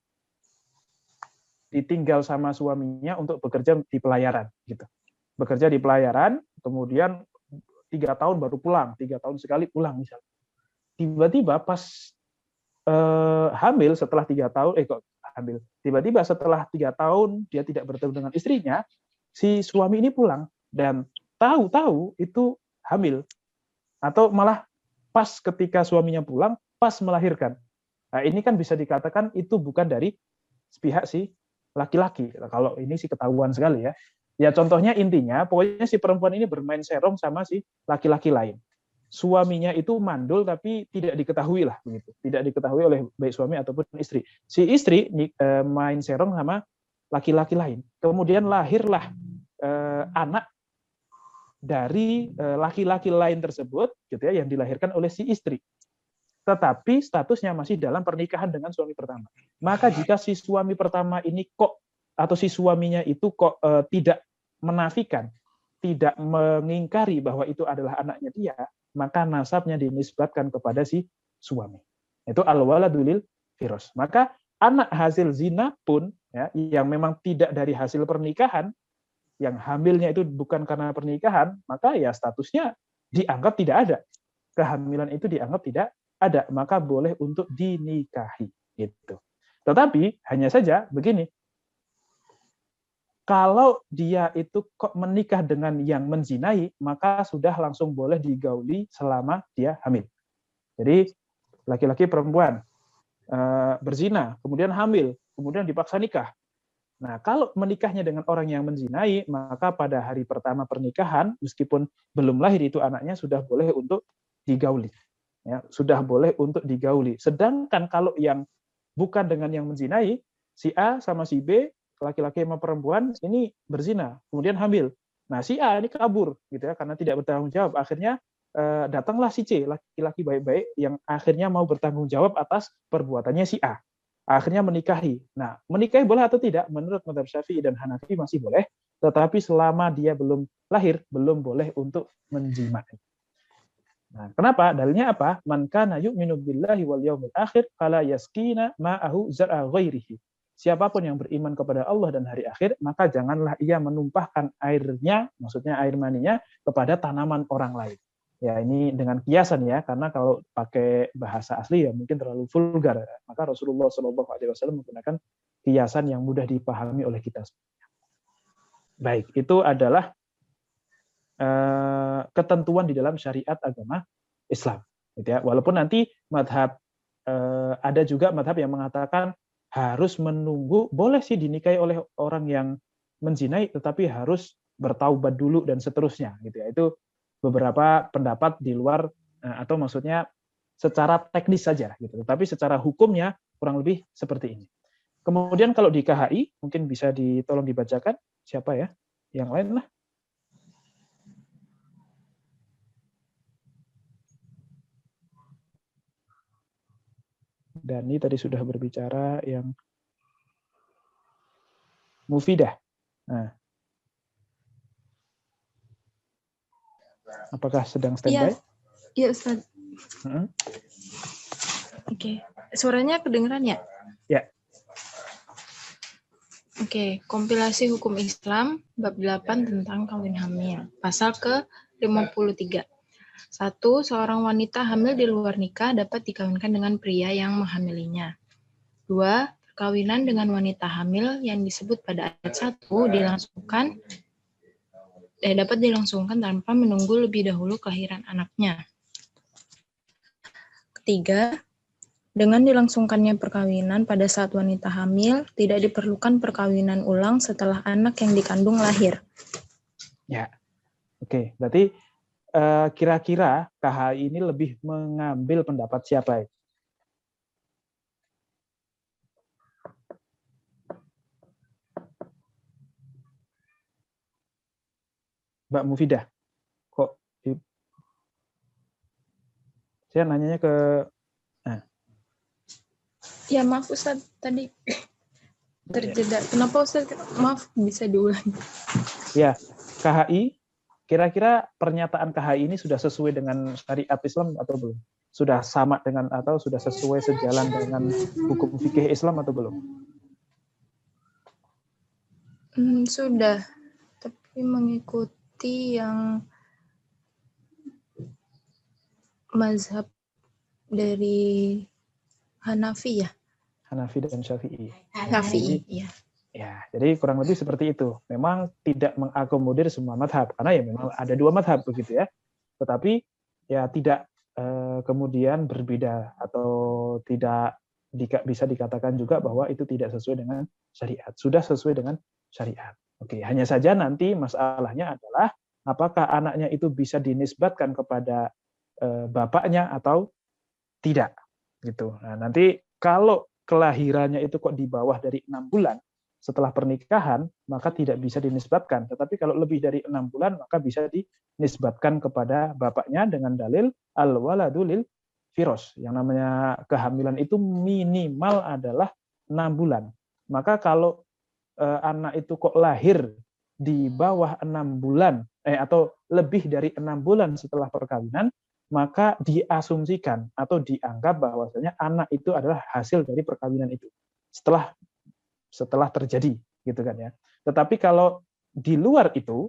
ditinggal sama suaminya untuk bekerja di pelayaran gitu. Bekerja di pelayaran, kemudian 3 tahun baru pulang, 3 tahun sekali pulang misalnya. Tiba-tiba pas hamil setelah 3 tahun, hamil. Tiba-tiba setelah 3 tahun dia tidak bertemu dengan istrinya, si suami ini pulang dan tahu-tahu itu hamil. Atau malah pas ketika suaminya pulang, pas melahirkan. Nah, ini kan bisa dikatakan itu bukan dari pihak si laki-laki. Kalau ini sih ketahuan sekali ya. Ya contohnya intinya, pokoknya si perempuan ini bermain serong sama si laki-laki lain. Suaminya itu mandul tapi tidak diketahui lah begitu. Tidak diketahui oleh baik suami ataupun istri. Si istri main serong sama laki-laki lain. Kemudian lahirlah anak dari laki-laki lain tersebut gitu ya, yang dilahirkan oleh si istri. Tetapi statusnya masih dalam pernikahan dengan suami pertama. Maka jika si suami pertama ini atau si suaminya itu tidak menafikan, tidak mengingkari bahwa itu adalah anaknya dia, maka nasabnya dinisbatkan kepada si suami. Itu al-waladu lil firos. Maka anak hasil zina pun ya, yang memang tidak dari hasil pernikahan, yang hamilnya itu bukan karena pernikahan, maka ya statusnya dianggap tidak ada. Kehamilan itu dianggap tidak ada, maka boleh untuk dinikahi gitu. Tetapi hanya saja begini, kalau dia itu kok menikah dengan yang menzinai, maka sudah langsung boleh digauli selama dia hamil. Jadi laki-laki perempuan berzina, kemudian hamil, kemudian dipaksa nikah. Nah, kalau menikahnya dengan orang yang menzinai, maka pada hari pertama pernikahan, meskipun belum lahir itu anaknya, sudah boleh untuk digauli. Ya, sudah boleh untuk digauli. Sedangkan kalau yang bukan dengan yang menzinai, si A sama si B, laki-laki sama perempuan ini berzina, kemudian hamil. Nah, si A ini kabur gitu ya, karena tidak bertanggung jawab. Akhirnya datanglah si C, laki-laki baik-baik yang akhirnya mau bertanggung jawab atas perbuatannya si A. Akhirnya menikahi. Nah, menikahi boleh atau tidak? Menurut mazhab Syafi'i dan Hanafi masih boleh, tetapi selama dia belum lahir, belum boleh untuk menjimai. Nah, kenapa? Dalilnya apa? Man kana yu'minu billahi wal yaumil akhir fala yaskina ma'ahu zar'a ghairihi. Siapapun yang beriman kepada Allah dan hari akhir, maka janganlah ia menumpahkan airnya, maksudnya air maninya, kepada tanaman orang lain. Ya, ini dengan kiasan ya, karena kalau pakai bahasa asli ya mungkin terlalu vulgar. Maka Rasulullah SAW menggunakan kiasan yang mudah dipahami oleh kita. Baik, itu adalah ketentuan di dalam syariat agama Islam. Gitu ya. Walaupun nanti madhab ada juga madhab yang mengatakan harus menunggu, boleh sih dinikahi oleh orang yang menzinai, tetapi harus bertaubat dulu dan seterusnya. Gitu ya. Itu beberapa pendapat di luar atau maksudnya secara teknis saja. Gitu. Tetapi secara hukumnya kurang lebih seperti ini. Kemudian kalau di KHI mungkin bisa ditolong dibacakan siapa ya? Yang lain lah. Dani tadi sudah berbicara yang mufidah. Nah, Apakah sedang standby? Iya Ustaz. Hmm? Oke. Suaranya kedengeran ya? Ya. Oke, kompilasi hukum Islam bab 8 tentang kawin hamil. Pasal ke-53. 1. Seorang wanita hamil di luar nikah dapat dikawinkan dengan pria yang menghamilinya. 2. Perkawinan dengan wanita hamil yang disebut pada ayat 1 dapat dilangsungkan tanpa menunggu lebih dahulu kelahiran anaknya. Ketiga, dengan dilangsungkannya perkawinan pada saat wanita hamil, tidak diperlukan perkawinan ulang setelah anak yang dikandung lahir. Ya, oke. Berarti kira-kira KHI ini lebih mengambil pendapat siapa? Mbak Mufidah, kok saya nanyanya ke Ya maaf Ustaz, tadi terjeda. Kenapa Ustaz? Maaf, bisa diulangi. Ya, KHI, kira-kira pernyataan KHI ini sudah sesuai dengan syariat Islam atau belum? Sudah sama dengan atau sudah sesuai sejalan dengan hukum fikih Islam atau belum? Sudah, tapi mengikuti yang mazhab dari Hanafi ya? Hanafi dan Syafi'i. Syafi'i, ya. Ya, jadi kurang lebih seperti itu. Memang tidak mengakomodir semua madhab, karena ya memang ada 2 madhab begitu ya. Tetapi ya tidak kemudian berbeda atau tidak bisa dikatakan juga bahwa itu tidak sesuai dengan syariat. Sudah sesuai dengan syariat. Oke, hanya saja nanti masalahnya adalah apakah anaknya itu bisa dinisbatkan kepada bapaknya atau tidak, gitu. Nah, nanti kalau kelahirannya itu kok di bawah dari 6 bulan setelah pernikahan, maka tidak bisa dinisbatkan. Tetapi kalau lebih dari 6 bulan, maka bisa dinisbatkan kepada bapaknya dengan dalil al-waladu lil firos. Yang namanya kehamilan itu minimal adalah 6 bulan. Maka kalau anak itu kok lahir di bawah 6 bulan, atau lebih dari 6 bulan setelah perkawinan, maka diasumsikan atau dianggap bahwasanya anak itu adalah hasil dari perkawinan itu setelah terjadi, gitu kan ya. Tetapi kalau di luar itu,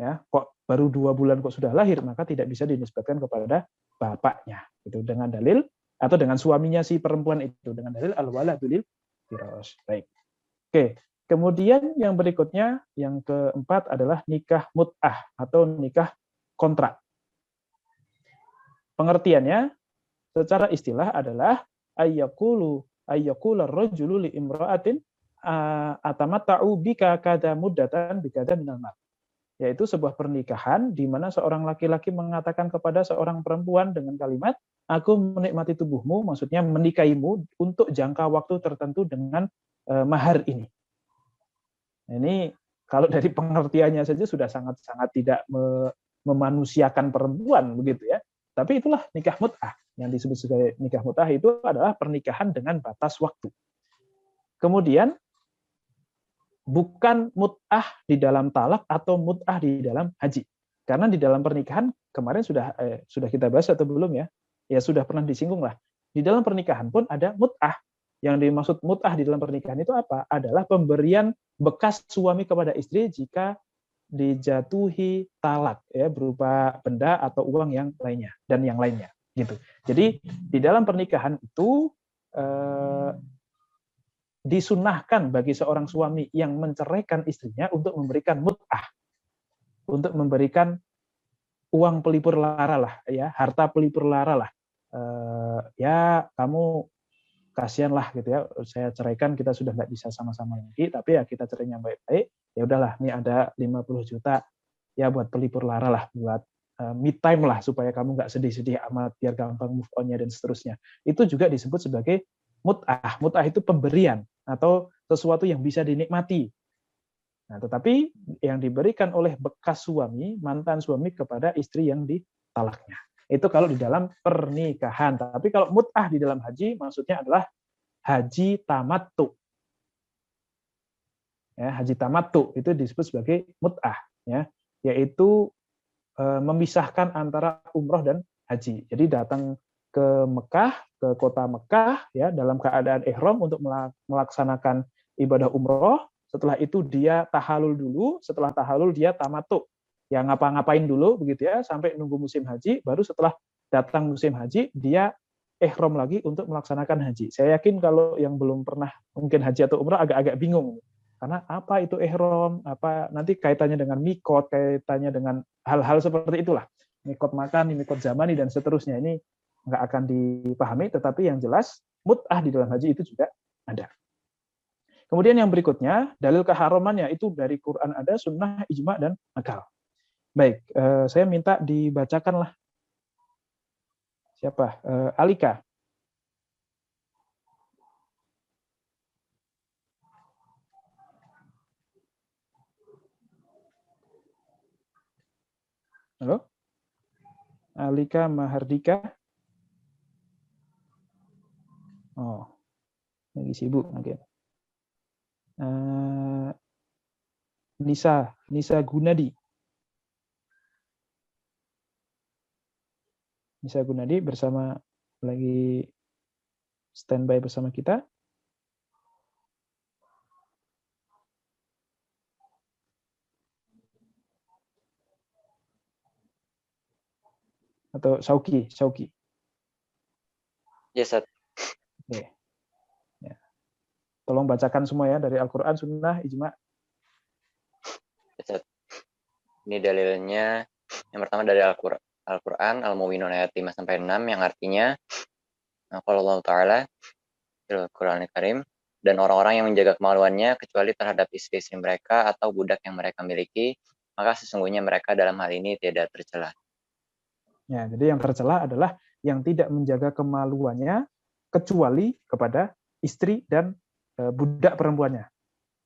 ya kok baru 2 bulan kok sudah lahir, maka tidak bisa dinisbatkan kepada bapaknya, gitu, dengan dalil atau dengan suaminya si perempuan itu dengan dalil al-waladu lil firos. Baik. Oke. Kemudian yang berikutnya, yang keempat adalah nikah mut'ah atau nikah kontrak. Pengertiannya secara istilah adalah ayyakula rajulu li imra'atin atamatta'u bika kada muddatan bikada minal mal. Yaitu sebuah pernikahan di mana seorang laki-laki mengatakan kepada seorang perempuan dengan kalimat, aku menikmati tubuhmu, maksudnya menikahimu untuk jangka waktu tertentu dengan mahar ini. Ini kalau dari pengertiannya saja sudah sangat-sangat tidak memanusiakan perempuan, begitu ya. Tapi itulah nikah mut'ah. Yang disebut sebagai nikah mut'ah itu adalah pernikahan dengan batas waktu. Kemudian, bukan mut'ah di dalam talak atau mut'ah di dalam haji. Karena di dalam pernikahan, kemarin sudah kita bahas atau belum ya? Ya sudah pernah disinggung lah. Di dalam pernikahan pun ada mut'ah. Yang dimaksud mut'ah di dalam pernikahan itu apa? Adalah pemberian bekas suami kepada istri jika dijatuhi talak ya, berupa benda atau uang yang lainnya dan yang lainnya gitu. Jadi di dalam pernikahan itu disunahkan bagi seorang suami yang menceraikan istrinya untuk memberikan mut'ah, untuk memberikan uang pelipur lara lah ya, harta pelipur lara lah. Ya kamu kasihanlah gitu ya, saya ceraikan, kita sudah nggak bisa sama-sama lagi, tapi ya kita cerainya baik-baik, ya udahlah, ini ada 50 juta ya buat pelipur lara lah, buat me time lah, supaya kamu nggak sedih-sedih amat, biar gampang move on-nya dan seterusnya. Itu juga disebut sebagai mut'ah. Mut'ah itu pemberian atau sesuatu yang bisa dinikmati. Nah, tetapi yang diberikan oleh bekas suami, mantan suami kepada istri yang ditalaknya. Itu kalau di dalam pernikahan. Tapi kalau mut'ah di dalam haji, maksudnya adalah haji tamattu. Ya, haji tamattu itu disebut sebagai mut'ah, ya, yaitu memisahkan antara umroh dan haji. Jadi datang ke Mekah, ke kota Mekah ya dalam keadaan ihram untuk melaksanakan ibadah umroh. Setelah itu dia tahalul dulu, setelah tahalul dia tamattu. Ya ngapa-ngapain dulu begitu ya sampai nunggu musim haji, baru setelah datang musim haji dia ihram lagi untuk melaksanakan haji. Saya yakin kalau yang belum pernah mungkin haji atau umrah agak-agak bingung. Karena apa itu ihram, apa nanti kaitannya dengan mikot, kaitannya dengan hal-hal seperti itulah. Mikot makan, mikot zamani dan seterusnya ini nggak akan dipahami, tetapi yang jelas mut'ah di dalam haji itu juga ada. Kemudian yang berikutnya, dalil keharamannya itu dari Quran ada, sunnah, ijma, dan akal. Baik, saya minta dibacakanlah. Siapa? Alika. Halo? Alika Mahardika. Oh, lagi sibuk mungkin. Nisa Gunadi. Nisa Gunadi bersama lagi standby bersama kita. Atau Sauki. Yes, Sat. Oke. Ya. Tolong bacakan semua ya dari Al-Quran, Sunnah, Ijma. Yes, Sat. Ini dalilnya yang pertama dari Al-Quran, Al-Mu'minun ayat 5-6 yang artinya qala Allah Ta'ala Al-Quran Al-Karim, dan orang-orang yang menjaga kemaluannya kecuali terhadap istri-istri mereka atau budak yang mereka miliki, maka sesungguhnya mereka dalam hal ini tidak tercela. Ya, jadi yang tercela adalah yang tidak menjaga kemaluannya kecuali kepada istri dan budak perempuannya.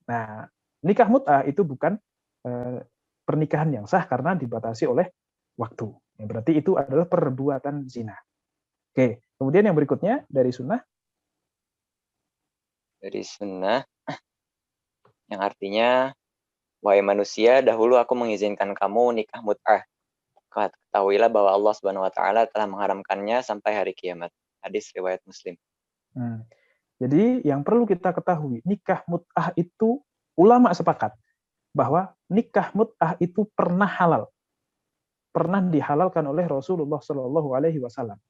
Nah, nikah mut'ah itu bukan pernikahan yang sah karena dibatasi oleh waktu. Yang berarti itu adalah perbuatan zina. Oke, kemudian yang berikutnya dari sunnah. Dari sunnah yang artinya, wahai manusia, dahulu aku mengizinkan kamu nikah mut'ah. Ketahuilah bahwa Allah Subhanahu wa Ta'ala telah mengharamkannya sampai hari kiamat. Hadis riwayat Muslim. Jadi yang perlu kita ketahui, nikah mut'ah itu ulama sepakat bahwa nikah mut'ah itu pernah halal, pernah dihalalkan oleh Rasulullah Shallallahu Alaihi Wasallam.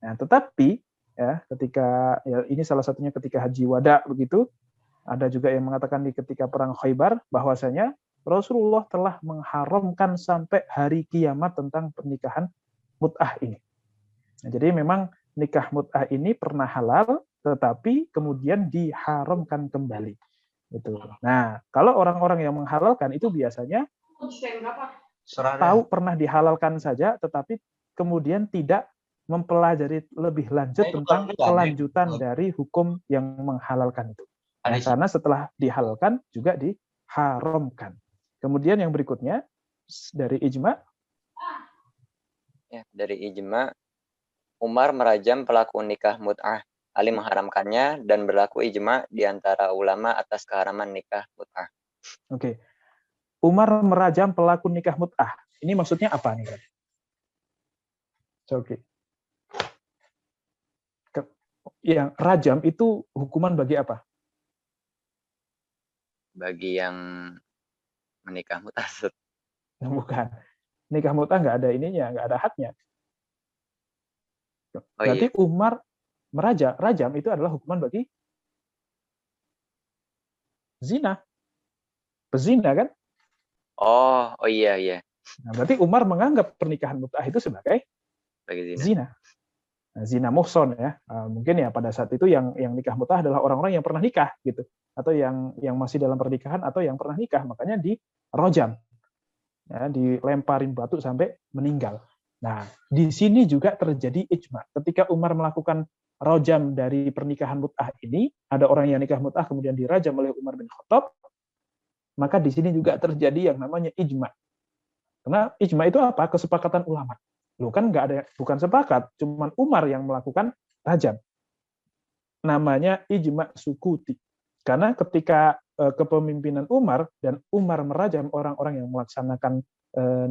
Nah, tetapi ya ketika ya ini salah satunya ketika haji wada begitu, ada juga yang mengatakan di ketika perang Khaybar bahwasanya Rasulullah telah mengharamkan sampai hari kiamat tentang pernikahan mut'ah ini. Nah, jadi memang nikah mut'ah ini pernah halal, tetapi kemudian diharamkan kembali. Gitu. Nah, kalau orang-orang yang menghalalkan itu biasanya tahu pernah dihalalkan saja, tetapi kemudian tidak mempelajari lebih lanjut tentang kelanjutan dari hukum yang menghalalkan itu. Nah, karena setelah dihalalkan juga diharamkan. Kemudian yang berikutnya dari ijma. Ya, dari ijma, Umar merajam pelaku nikah mut'ah. Ali mengharamkannya dan berlaku ijma di antara ulama atas keharaman nikah mut'ah. Oke. Umar merajam pelaku nikah mut'ah. Ini maksudnya apa nih? Oke. Yang rajam itu hukuman bagi apa? Bagi yang menikah mut'ah. Bukan. Nikah mut'ah nggak ada ininya, nggak ada hadnya. Berarti iya. Umar rajam itu adalah hukuman bagi zina. Pezina kan? Oh iya. Nah, berarti Umar menganggap pernikahan mut'ah itu sebagai zina. Nah, zina muhson ya. Mungkin ya pada saat itu yang nikah mut'ah adalah orang-orang yang pernah nikah gitu, atau yang masih dalam pernikahan atau yang pernah nikah, makanya dirojam. Ya, dilemparin batu sampai meninggal. Nah, di sini juga terjadi ijma. Ketika Umar melakukan rojam dari pernikahan mut'ah ini, ada orang yang nikah mut'ah kemudian dirajam oleh Umar bin Khattab, maka di sini juga terjadi yang namanya ijma. Karena ijma itu apa? Kesepakatan ulama. Loh kan nggak ada, bukan sepakat, cuman Umar yang melakukan rajam. Namanya ijma sukuti. Karena ketika kepemimpinan Umar dan Umar merajam orang-orang yang melaksanakan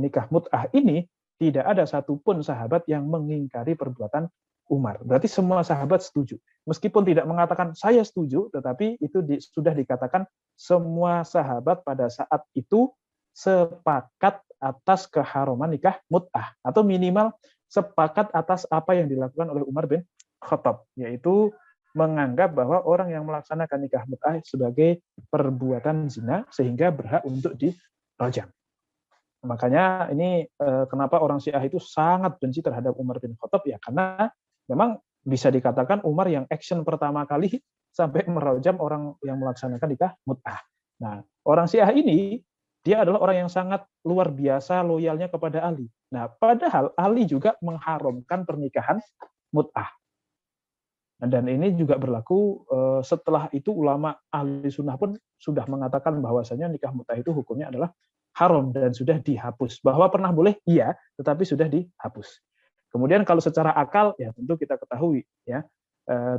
nikah mut'ah ini, tidak ada satupun sahabat yang mengingkari perbuatan Umar. Berarti semua sahabat setuju. Meskipun tidak mengatakan saya setuju, tetapi itu sudah dikatakan semua sahabat pada saat itu sepakat atas keharuman nikah mut'ah, atau minimal sepakat atas apa yang dilakukan oleh Umar bin Khattab, yaitu menganggap bahwa orang yang melaksanakan nikah mut'ah sebagai perbuatan zina sehingga berhak untuk dirajam. Makanya ini kenapa orang Syiah itu sangat benci terhadap Umar bin Khattab, ya karena memang bisa dikatakan Umar yang action pertama kali sampai merajam orang yang melaksanakan nikah mut'ah. Nah, orang Syiah ini dia adalah orang yang sangat luar biasa loyalnya kepada Ali. Nah, padahal Ali juga mengharamkan pernikahan mut'ah. Dan ini juga berlaku setelah itu ulama ahli sunnah pun sudah mengatakan bahwasanya nikah mut'ah itu hukumnya adalah haram dan sudah dihapus. Bahwa pernah boleh, iya, tetapi sudah dihapus. Kemudian kalau secara akal, ya tentu kita ketahui, ya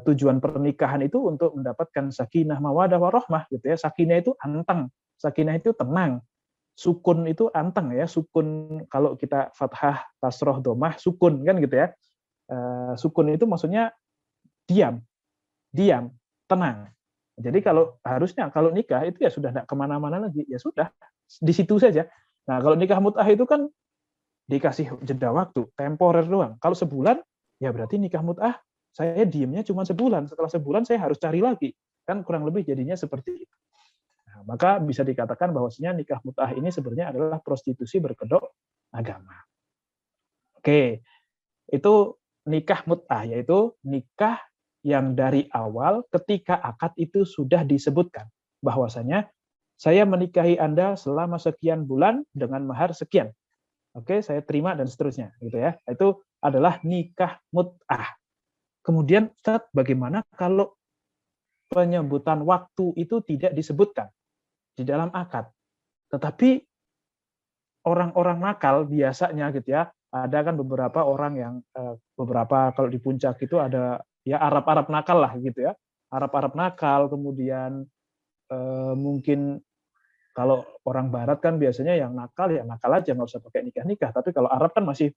tujuan pernikahan itu untuk mendapatkan sakinah, mawadah, warahmah, gitu ya. Sakinah itu anteng, sakinah itu tenang, sukun itu anteng, ya. Sukun kalau kita fathah, kasroh, domah, sukun kan gitu ya. Sukun itu maksudnya diam, tenang. Jadi harusnya kalau nikah itu ya sudah tidak kemana-mana lagi, ya sudah di situ saja. Nah, kalau nikah mut'ah itu kan dikasih jeda waktu, temporer doang. Kalau sebulan, ya berarti nikah mut'ah saya diamnya cuma sebulan. Setelah sebulan saya harus cari lagi. Kan kurang lebih jadinya seperti itu. Nah, maka bisa dikatakan bahwasanya nikah mut'ah ini sebenarnya adalah prostitusi berkedok agama. Oke, itu nikah mut'ah, yaitu nikah yang dari awal ketika akad itu sudah disebutkan bahwasanya saya menikahi Anda selama sekian bulan dengan mahar sekian. Oke, saya terima dan seterusnya gitu ya. Itu adalah nikah mut'ah. Kemudian bagaimana kalau penyebutan waktu itu tidak disebutkan di dalam akad. Tetapi orang-orang nakal biasanya gitu ya, ada kan beberapa orang yang beberapa kalau di puncak itu ada ya Arab-Arab nakal lah gitu ya. Arab-Arab nakal, kemudian mungkin kalau orang barat kan biasanya yang nakal ya nakal aja, nggak usah pakai nikah-nikah. Tapi kalau Arab kan masih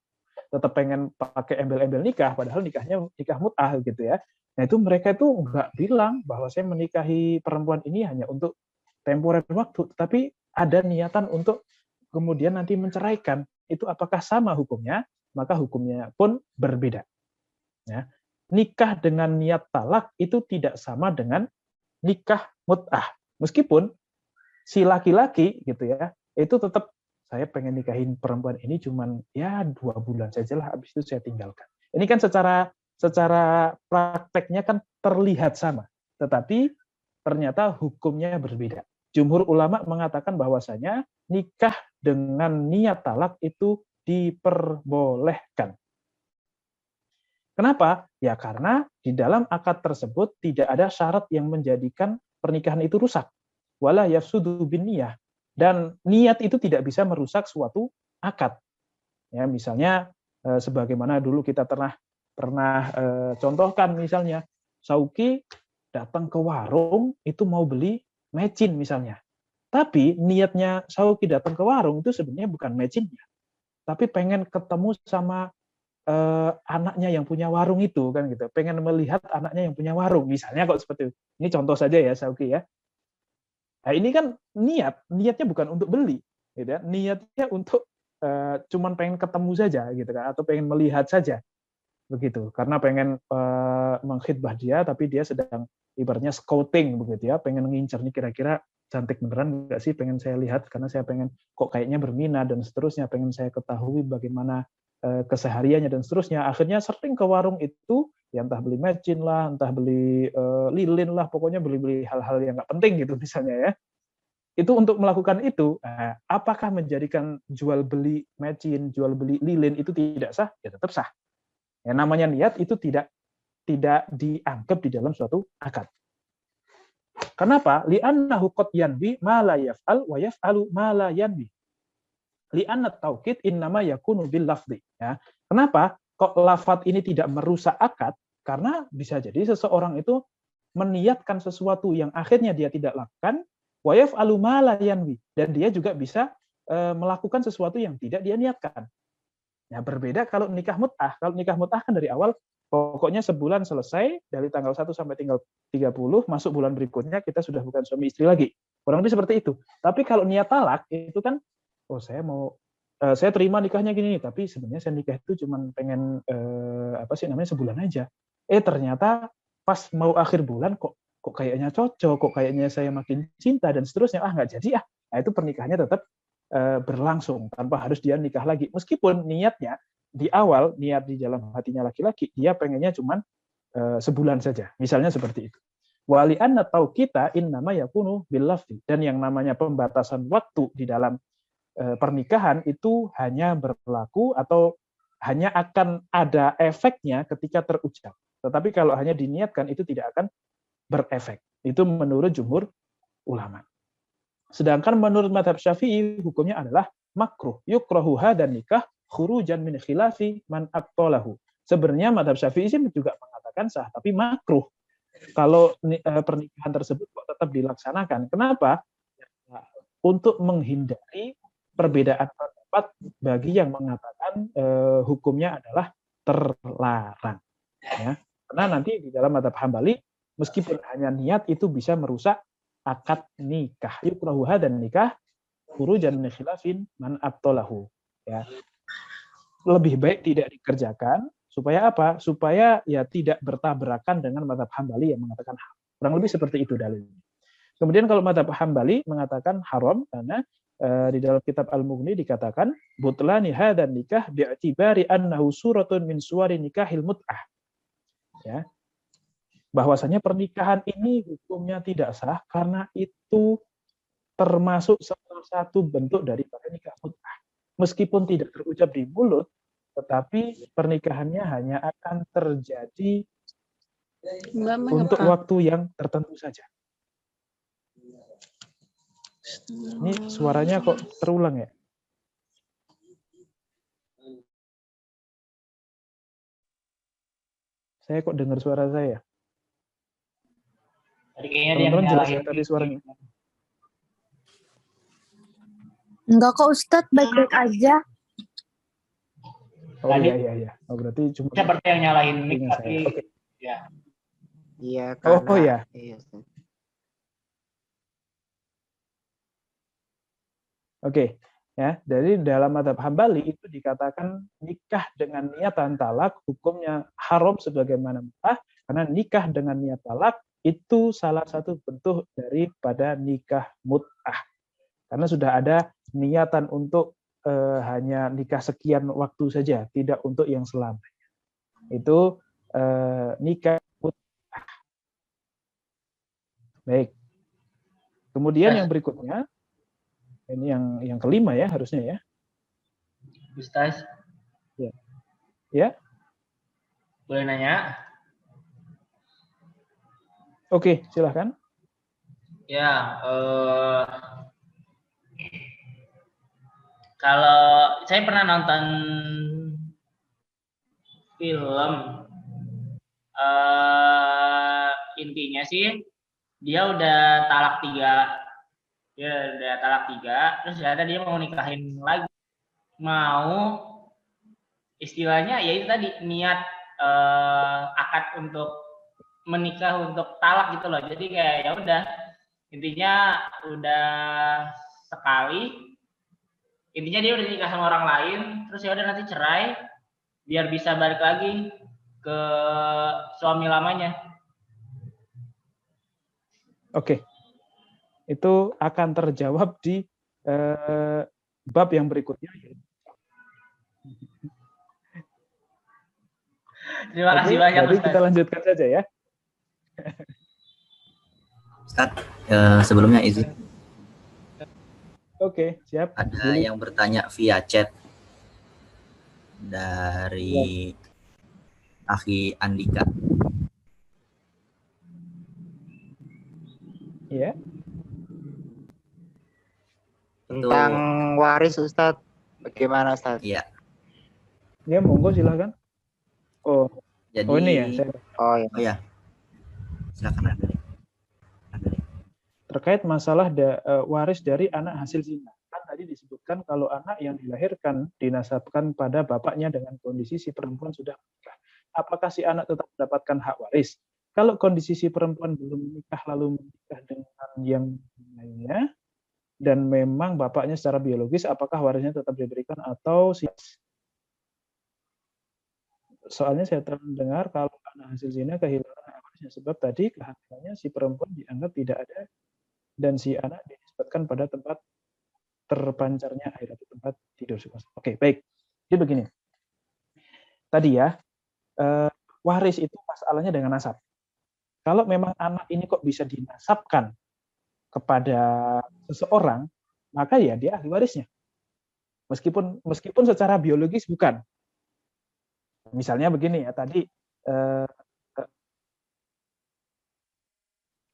tetap pengen pakai embel-embel nikah, padahal nikahnya nikah mut'ah gitu ya. Nah itu mereka itu nggak bilang bahwa saya menikahi perempuan ini hanya untuk temporer waktu, tapi ada niatan untuk kemudian nanti menceraikan. Itu apakah sama hukumnya? Maka hukumnya pun berbeda. Ya. Nikah dengan niat talak itu tidak sama dengan nikah mut'ah. Meskipun si laki-laki gitu ya, itu tetap saya pengen nikahin perempuan ini cuman ya 2 bulan saja lah, habis itu saya tinggalkan. Ini kan secara prakteknya kan terlihat sama, tetapi ternyata hukumnya berbeda. Jumhur ulama mengatakan bahwasanya nikah dengan niat talak itu diperbolehkan. Kenapa? Ya karena di dalam akad tersebut tidak ada syarat yang menjadikan pernikahan itu rusak. Wala yafsudu bin niyah. Dan niat itu tidak bisa merusak suatu akad. Ya, misalnya sebagaimana dulu kita pernah contohkan, misalnya Sauki datang ke warung itu mau beli mecin misalnya. Tapi niatnya Sauki datang ke warung itu sebenarnya bukan mecinnya, tapi pengen ketemu sama anaknya yang punya warung itu kan gitu, pengen melihat anaknya yang punya warung misalnya, kok seperti itu. Ini contoh saja ya Sauki ya. Nah ini kan niatnya bukan untuk beli, gitu ya. Niatnya untuk cuman pengen ketemu saja gitu kan, atau pengen melihat saja begitu, karena pengen mengkhidbah dia, tapi dia sedang ibaratnya scouting begitu ya, pengen ngincer nih kira-kira cantik beneran nggak sih, pengen saya lihat karena saya pengen kok kayaknya berminat dan seterusnya, pengen saya ketahui bagaimana kesehariannya dan seterusnya. Akhirnya sering ke warung itu, ya entah beli mecin lah, entah beli lilin lah, pokoknya beli-beli hal-hal yang nggak penting gitu misalnya ya. Itu untuk melakukan itu, apakah menjadikan jual beli mecin, jual beli lilin itu tidak sah? Ya tetap sah. Ya, namanya niat itu tidak dianggap di dalam suatu akad. Kenapa? Li'annahu qad yanwi ma la yaf'al wa yaf'alu ma la yanwi. Li'anna taukid innama yakunu bil lafzi. Ya. Kenapa kok lafaz ini tidak merusak akad? Karena bisa jadi seseorang itu meniatkan sesuatu yang akhirnya dia tidak lakukan, wa yaf'alu ma la yanwi, dan dia juga bisa melakukan sesuatu yang tidak dia niatkan. Nah, berbeda kalau nikah mut'ah. Kalau nikah mut'ah kan dari awal pokoknya sebulan selesai, dari tanggal 1 sampai tanggal 30, masuk bulan berikutnya kita sudah bukan suami istri lagi. Kurang lebih seperti itu. Tapi kalau niat talak itu kan, oh saya terima nikahnya gini, tapi sebenarnya saya nikah itu cuma pengen sebulan aja. Ternyata pas mau akhir bulan kok kayaknya cocok, kok kayaknya saya makin cinta dan seterusnya, nggak jadi. Nah, itu pernikahannya tetap berlangsung tanpa harus dia nikah lagi. Meskipun niatnya di awal, niat di dalam hatinya laki-laki, dia pengennya cuma sebulan saja. Misalnya seperti itu. Wali anna tauqita innama yakunu bil lafzi, dan yang namanya pembatasan waktu di dalam pernikahan itu hanya berlaku atau hanya akan ada efeknya ketika terucap. Tetapi kalau hanya diniatkan itu tidak akan berefek. Itu menurut jumhur ulama. Sedangkan menurut mazhab Syafi'i hukumnya adalah makruh, yukrahu dan nikah khurujan min khilafi man abtalahu. Sebenarnya mazhab Syafi'i juga mengatakan sah, tapi makruh kalau pernikahan tersebut kok tetap dilaksanakan. Kenapa? Untuk menghindari perbedaan pendapat bagi yang mengatakan hukumnya adalah terlarang. Ya. Karena nanti di dalam mazhab Hambali, meskipun hanya niat itu bisa merusak akad nikah. Yukrahu dan nikah khurujan min khilafin man abtalahu. Ya. Lebih baik tidak dikerjakan. Supaya apa? Supaya ya tidak bertabrakan dengan mazhab Hambali yang mengatakan haram. Kurang lebih seperti itu dalilnya. Kemudian kalau mazhab Hambali mengatakan haram karena di dalam kitab Al-Mughni dikatakan butlani hadan nikah bi'tibari annahu suratun min suwari nikahil mut'ah. Ya. Bahwasanya pernikahan ini hukumnya tidak sah karena itu termasuk salah satu bentuk daripada nikah mut'ah. Meskipun tidak terucap di mulut, tetapi pernikahannya hanya akan terjadi untuk waktu yang tertentu saja. Ini suaranya kok terulang ya? Saya kok dengar suara saya? Teman-teman jelas ya tadi suaranya? Enggak kok Ustadz, baik-baik aja. Oh iya. Oh, berarti cuma seperti yang nyalahin mic tapi okay. Ya. Iya, karena iya. Oke, ya. Dari dalam mazhab Hambali itu dikatakan nikah dengan niatan talak hukumnya haram sebagaimana mut'ah, karena nikah dengan niat talak itu salah satu bentuk daripada nikah mut'ah. Karena sudah ada niatan untuk hanya nikah sekian waktu saja, tidak untuk yang selamanya. Itu nikah mut'ah. Baik. Kemudian yang berikutnya, ini yang kelima ya harusnya ya. Ustaz. Ya. Boleh nanya? Oke, silahkan. Ya, kalau saya pernah nonton film, intinya sih dia udah talak 3. Dia udah talak 3, terus ada dia mau nikahin lagi. Mau istilahnya ya itu tadi niat akad untuk menikah untuk talak gitu loh. Jadi kayak ya udah intinya udah sekali, intinya dia udah nikah sama orang lain, terus ya udah nanti cerai biar bisa balik lagi ke suami lamanya. Oke. Itu akan terjawab di bab yang berikutnya. Terima kasih banyak, Ustaz. Ustaz. Kita lanjutkan saja ya. Ustaz, sebelumnya izin. Oke, siap. Ada yang bertanya via chat dari Akhi Andika. Iya. Tentang waris Ustadz, bagaimana Ustadz? Iya. Ya, monggo silahkan. Oh, jadi ini ya. Oh iya. Silakan Anda. Terkait masalah waris dari anak hasil zina. Kan tadi disebutkan kalau anak yang dilahirkan dinasabkan pada bapaknya dengan kondisi si perempuan sudah menikah. Apakah si anak tetap mendapatkan hak waris? Kalau kondisi si perempuan belum menikah lalu menikah dengan yang lainnya, dan memang bapaknya secara biologis, apakah warisnya tetap diberikan atau si... Soalnya saya terdengar kalau anak hasil zina kehilangan hak warisnya, sebab tadi kehamilannya si perempuan dianggap tidak ada dan si anak dinisbatkan pada tempat terpancarnya air atau tempat tidur. Oke, baik. Jadi begini. Tadi ya, waris itu masalahnya dengan nasab. Kalau memang anak ini kok bisa dinasabkan kepada seseorang, maka ya dia ahli warisnya. Meskipun secara biologis bukan. Misalnya begini ya, tadi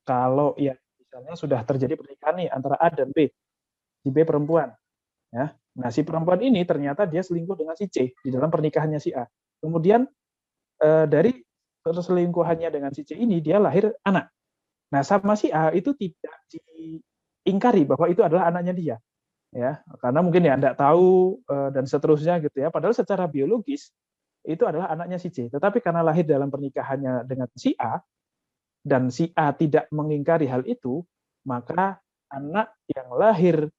kalau ya misalnya sudah terjadi pernikahan nih antara A dan B, si B perempuan, ya. Nah si perempuan ini ternyata dia selingkuh dengan si C di dalam pernikahannya si A. Kemudian dari perselingkuhannya dengan si C ini dia lahir anak. Nah sama si A itu tidak diingkari bahwa itu adalah anaknya dia, ya. Karena mungkin ya tidak tahu dan seterusnya gitu ya. Padahal secara biologis itu adalah anaknya si C. Tetapi karena lahir dalam pernikahannya dengan si A, dan si A tidak mengingkari hal itu, maka anak yang lahir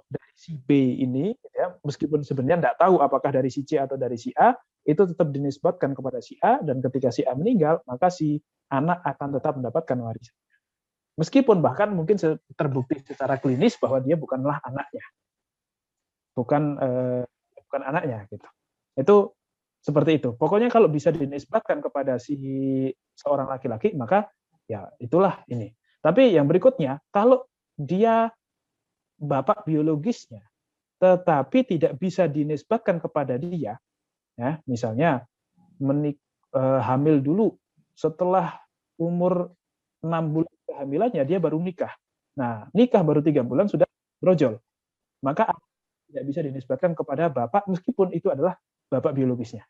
dari si B ini, ya, meskipun sebenarnya tidak tahu apakah dari si C atau dari si A, itu tetap dinisbatkan kepada si A, dan ketika si A meninggal, maka si anak akan tetap mendapatkan warisan. Meskipun bahkan mungkin terbukti secara klinis bahwa dia bukanlah anaknya, bukan anaknya, gitu. Itu seperti itu. Pokoknya kalau bisa dinisbatkan kepada si seorang laki-laki, maka ya itulah ini. Tapi yang berikutnya, kalau dia bapak biologisnya, tetapi tidak bisa dinisbatkan kepada dia, ya, misalnya hamil dulu, setelah umur 6 bulan kehamilannya dia baru nikah. Nah, nikah baru 3 bulan sudah brojol. Maka tidak bisa dinisbatkan kepada bapak meskipun itu adalah bapak biologisnya.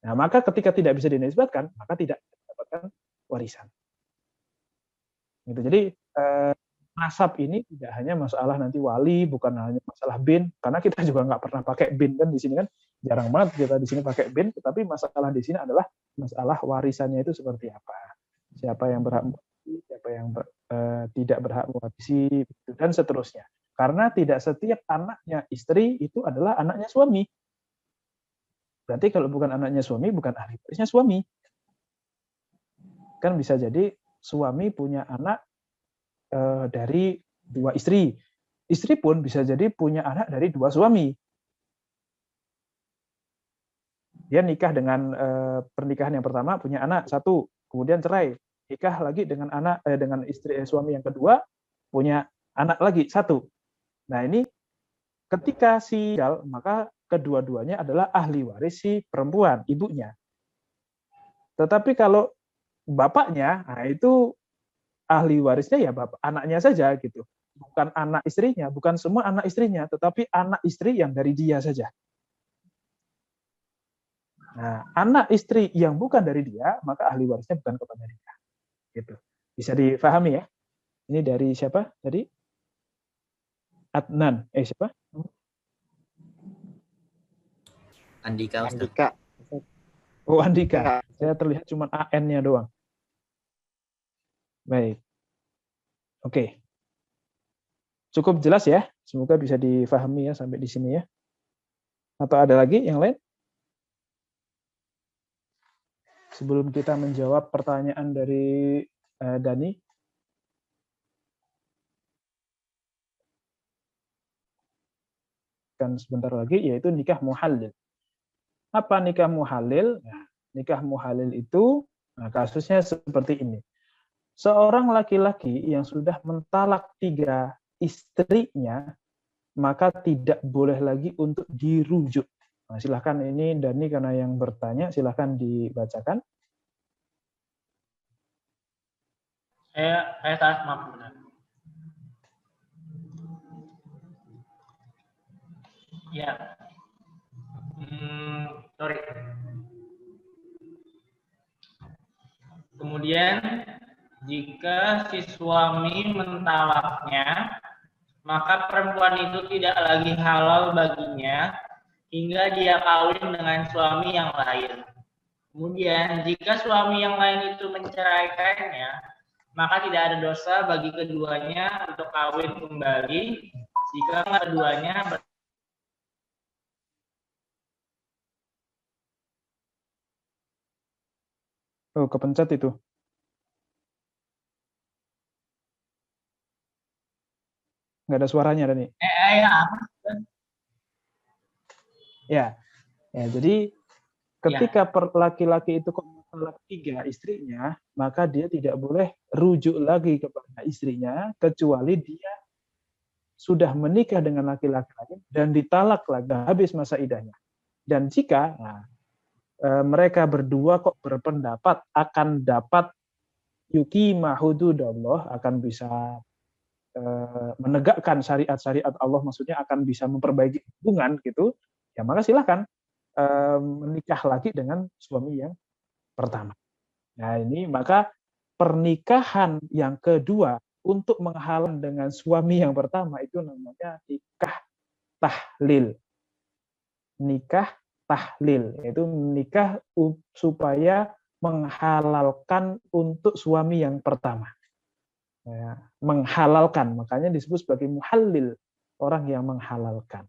Nah, maka ketika tidak bisa dinisbatkan, maka tidak mendapatkan warisan. Gitu. Jadi nasab ini tidak hanya masalah nanti wali, bukan hanya masalah bin, karena kita juga nggak pernah pakai bin kan di sini kan, jarang banget kita di sini pakai bin. Tetapi masalah di sini adalah masalah warisannya itu seperti apa, siapa yang berhak mewarisi, siapa yang tidak berhak mewarisi, dan seterusnya. Karena tidak setiap anaknya istri itu adalah anaknya suami. Berarti kalau bukan anaknya suami, bukan ahli warisnya suami. Kan bisa jadi suami punya anak dari 2 istri. Istri pun bisa jadi punya anak dari 2 suami. Dia nikah dengan pernikahan yang pertama, punya anak 1, kemudian cerai. Nikah lagi dengan dengan istri suami yang kedua, punya anak lagi 1. Nah ini ketika maka kedua-duanya adalah ahli waris si perempuan, ibunya. Tetapi kalau bapaknya, nah itu ahli warisnya ya bapak, anaknya saja gitu. Bukan anak istrinya, bukan semua anak istrinya, tetapi anak istri yang dari dia saja. Nah, anak istri yang bukan dari dia, maka ahli warisnya bukan kepada dia. Gitu. Bisa difahami ya? Ini dari siapa tadi? Adnan. Siapa? Andika. Andika. Oh, Andika. Saya terlihat cuma AN-nya doang. Baik. Oke. Cukup jelas ya? Semoga bisa difahami ya sampai di sini ya. Atau ada lagi yang lain? Sebelum kita menjawab pertanyaan dari Dani. Kan sebentar lagi, yaitu nikah muhalil. Apa nikah muhalil? Nah, nikah muhalil itu kasusnya seperti ini. Seorang laki-laki yang sudah mentalak 3 istrinya, maka tidak boleh lagi untuk dirujuk. Nah, silahkan ini Dani karena yang bertanya, silahkan dibacakan. Saya salah, maaf benar. Ya. Sorry. Kemudian jika si suami mentalaknya, maka perempuan itu tidak lagi halal baginya hingga dia kawin dengan suami yang lain. Kemudian jika suami yang lain itu menceraikannya, maka tidak ada dosa bagi keduanya untuk kawin kembali jika keduanya Oh, kepencet itu. Nggak ada suaranya, Dani. Ya, jadi ketika laki-laki itu mentalak 3 istrinya, maka dia tidak boleh rujuk lagi kepada istrinya, kecuali dia sudah menikah dengan laki-laki lain dan ditalak lagi, habis masa iddahnya. Dan jika mereka berdua kok berpendapat akan dapat yuqima hududallah, akan bisa menegakkan syariat-syariat Allah, maksudnya akan bisa memperbaiki hubungan gitu, ya maka silakan menikah lagi dengan suami yang pertama. Nah ini maka pernikahan yang kedua untuk menghalang dengan suami yang pertama itu namanya nikah tahlil. Nikah tahlil, yaitu menikah supaya menghalalkan untuk suami yang pertama. Ya, menghalalkan, makanya disebut sebagai muhallil, orang yang menghalalkan.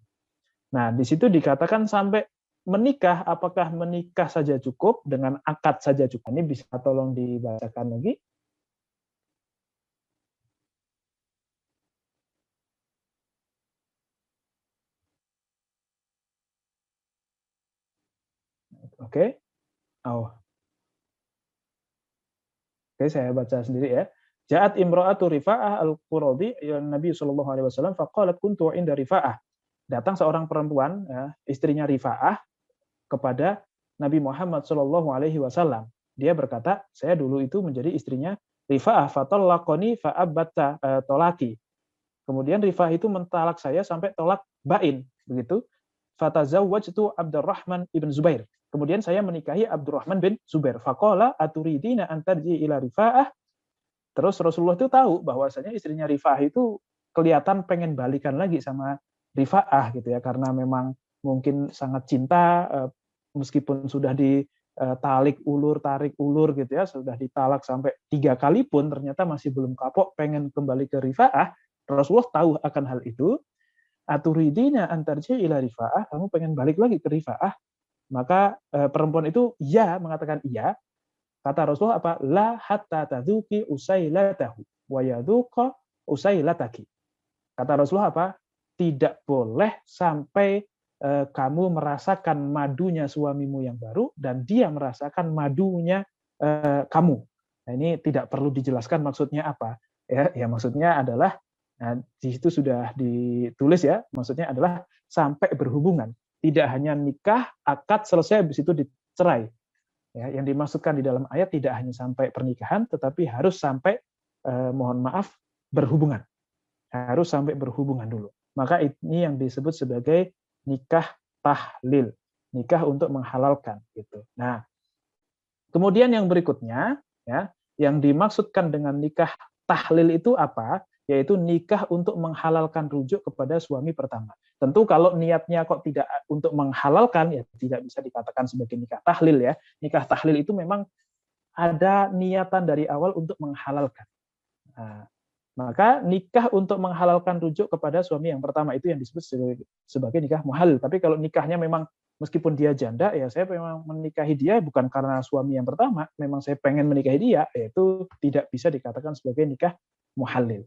Nah, di situ dikatakan sampai menikah, apakah menikah saja cukup, dengan akad saja cukup? Ini bisa tolong dibacakan lagi. Oke. Oke, saya baca sendiri ya. Ja'at imra'atu Rifa'ah al-Quradi ya Nabi sallallahu alaihi wasallam faqalat kuntu 'inda Rifa'ah. Datang seorang perempuan, ya, istrinya Rifa'ah kepada Nabi Muhammad sallallahu alaihi wasallam. Dia berkata, saya dulu itu menjadi istrinya Rifa'ah, fatallaqani fa'abatta tolaki. Kemudian Rifa'ah itu mentalak saya sampai tolak bain, begitu. Fatazawwajtu Abdurrahman ibn Zubair. Kemudian saya menikahi Abdurrahman bin Zubair. Faqala aturidina an tarji ila Rifa'ah. Terus Rasulullah itu tahu bahwasanya istrinya Rifa'ah itu kelihatan pengen balikan lagi sama Rifa'ah gitu ya, karena memang mungkin sangat cinta, meskipun sudah tarik ulur gitu ya, sudah ditalak sampai 3 kali pun ternyata masih belum kapok, pengen kembali ke Rifa'ah. Rasulullah tahu akan hal itu. Aturidina antarji ila Rifa'ah, kamu pengen balik lagi ke Rifa'ah? Maka perempuan itu mengatakan iya. Kata Rasulullah apa? La hatta tadzuki usailatahu wa yadzuqa usailataki. Kata Rasulullah apa? Tidak boleh sampai kamu merasakan madunya suamimu yang baru dan dia merasakan madunya kamu. Nah, ini tidak perlu dijelaskan maksudnya apa. Ya maksudnya adalah, nah, di situ sudah ditulis ya, maksudnya adalah sampai berhubungan. Tidak hanya nikah, akad selesai, habis itu dicerai. Ya, yang dimaksudkan di dalam ayat tidak hanya sampai pernikahan, tetapi harus sampai, mohon maaf, berhubungan. Harus sampai berhubungan dulu. Maka ini yang disebut sebagai nikah tahlil, nikah untuk menghalalkan. Gitu. Nah, kemudian yang berikutnya, ya, yang dimaksudkan dengan nikah tahlil itu apa? Yaitu nikah untuk menghalalkan rujuk kepada suami pertama. Tentu kalau niatnya kok tidak untuk menghalalkan, ya tidak bisa dikatakan sebagai nikah tahlil ya. Nikah tahlil itu memang ada niatan dari awal untuk menghalalkan. Nah, maka nikah untuk menghalalkan rujuk kepada suami yang pertama itu yang disebut sebagai nikah muhalil. Tapi kalau nikahnya memang meskipun dia janda, ya saya memang menikahi dia bukan karena suami yang pertama, memang saya pengen menikahi dia, yaitu tidak bisa dikatakan sebagai nikah muhalil.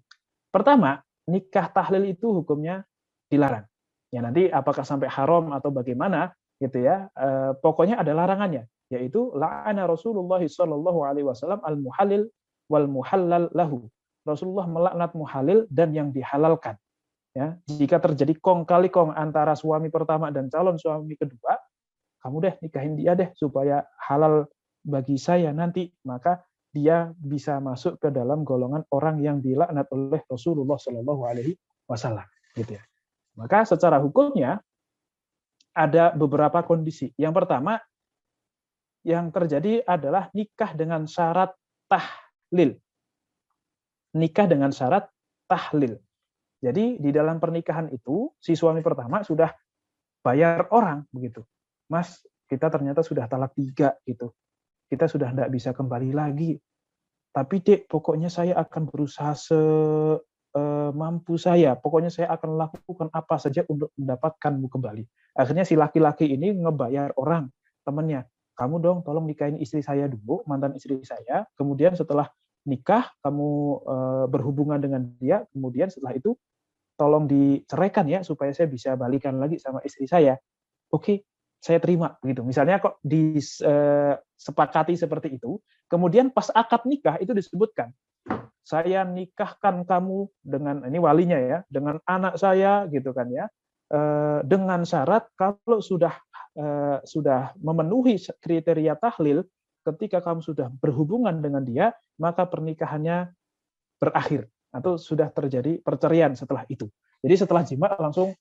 Pertama, nikah tahlil itu hukumnya dilarang. Ya nanti apakah sampai haram atau bagaimana gitu ya. Pokoknya ada larangannya, yaitu la'ana Rasulullah sallallahu alaihi wasallam al-muhalil wal muhallal lahu. Rasulullah melaknat muhalil dan yang dihalalkan. Ya, jika terjadi kong kali kong antara suami pertama dan calon suami kedua, kamu deh nikahin dia deh supaya halal bagi saya nanti, maka dia bisa masuk ke dalam golongan orang yang dilaknat oleh Rasulullah Shallallahu Alaihi Wasallam, gitu ya. Maka secara hukumnya ada beberapa kondisi. Yang pertama, yang terjadi adalah nikah dengan syarat tahlil. Nikah dengan syarat tahlil. Jadi di dalam pernikahan itu si suami pertama sudah bayar orang begitu. Mas, kita ternyata sudah talak 3 gitu. Kita sudah tidak bisa kembali lagi. Tapi Dek, pokoknya saya akan berusaha semampu saya. Pokoknya saya akan lakukan apa saja untuk mendapatkanmu kembali. Akhirnya si laki-laki ini ngebayar orang, temannya. Kamu dong tolong nikahin istri saya dulu, mantan istri saya. Kemudian setelah nikah, kamu berhubungan dengan dia. Kemudian setelah itu, tolong diceraikan ya, supaya saya bisa balikan lagi sama istri saya. Oke, saya terima begitu. Misalnya kok disepakati seperti itu, kemudian pas akad nikah itu disebutkan, saya nikahkan kamu dengan ini walinya ya, dengan anak saya gitu kan ya, dengan syarat kalau sudah memenuhi kriteria tahlil, ketika kamu sudah berhubungan dengan dia, maka pernikahannya berakhir atau sudah terjadi perceraian setelah itu. Jadi setelah jima langsung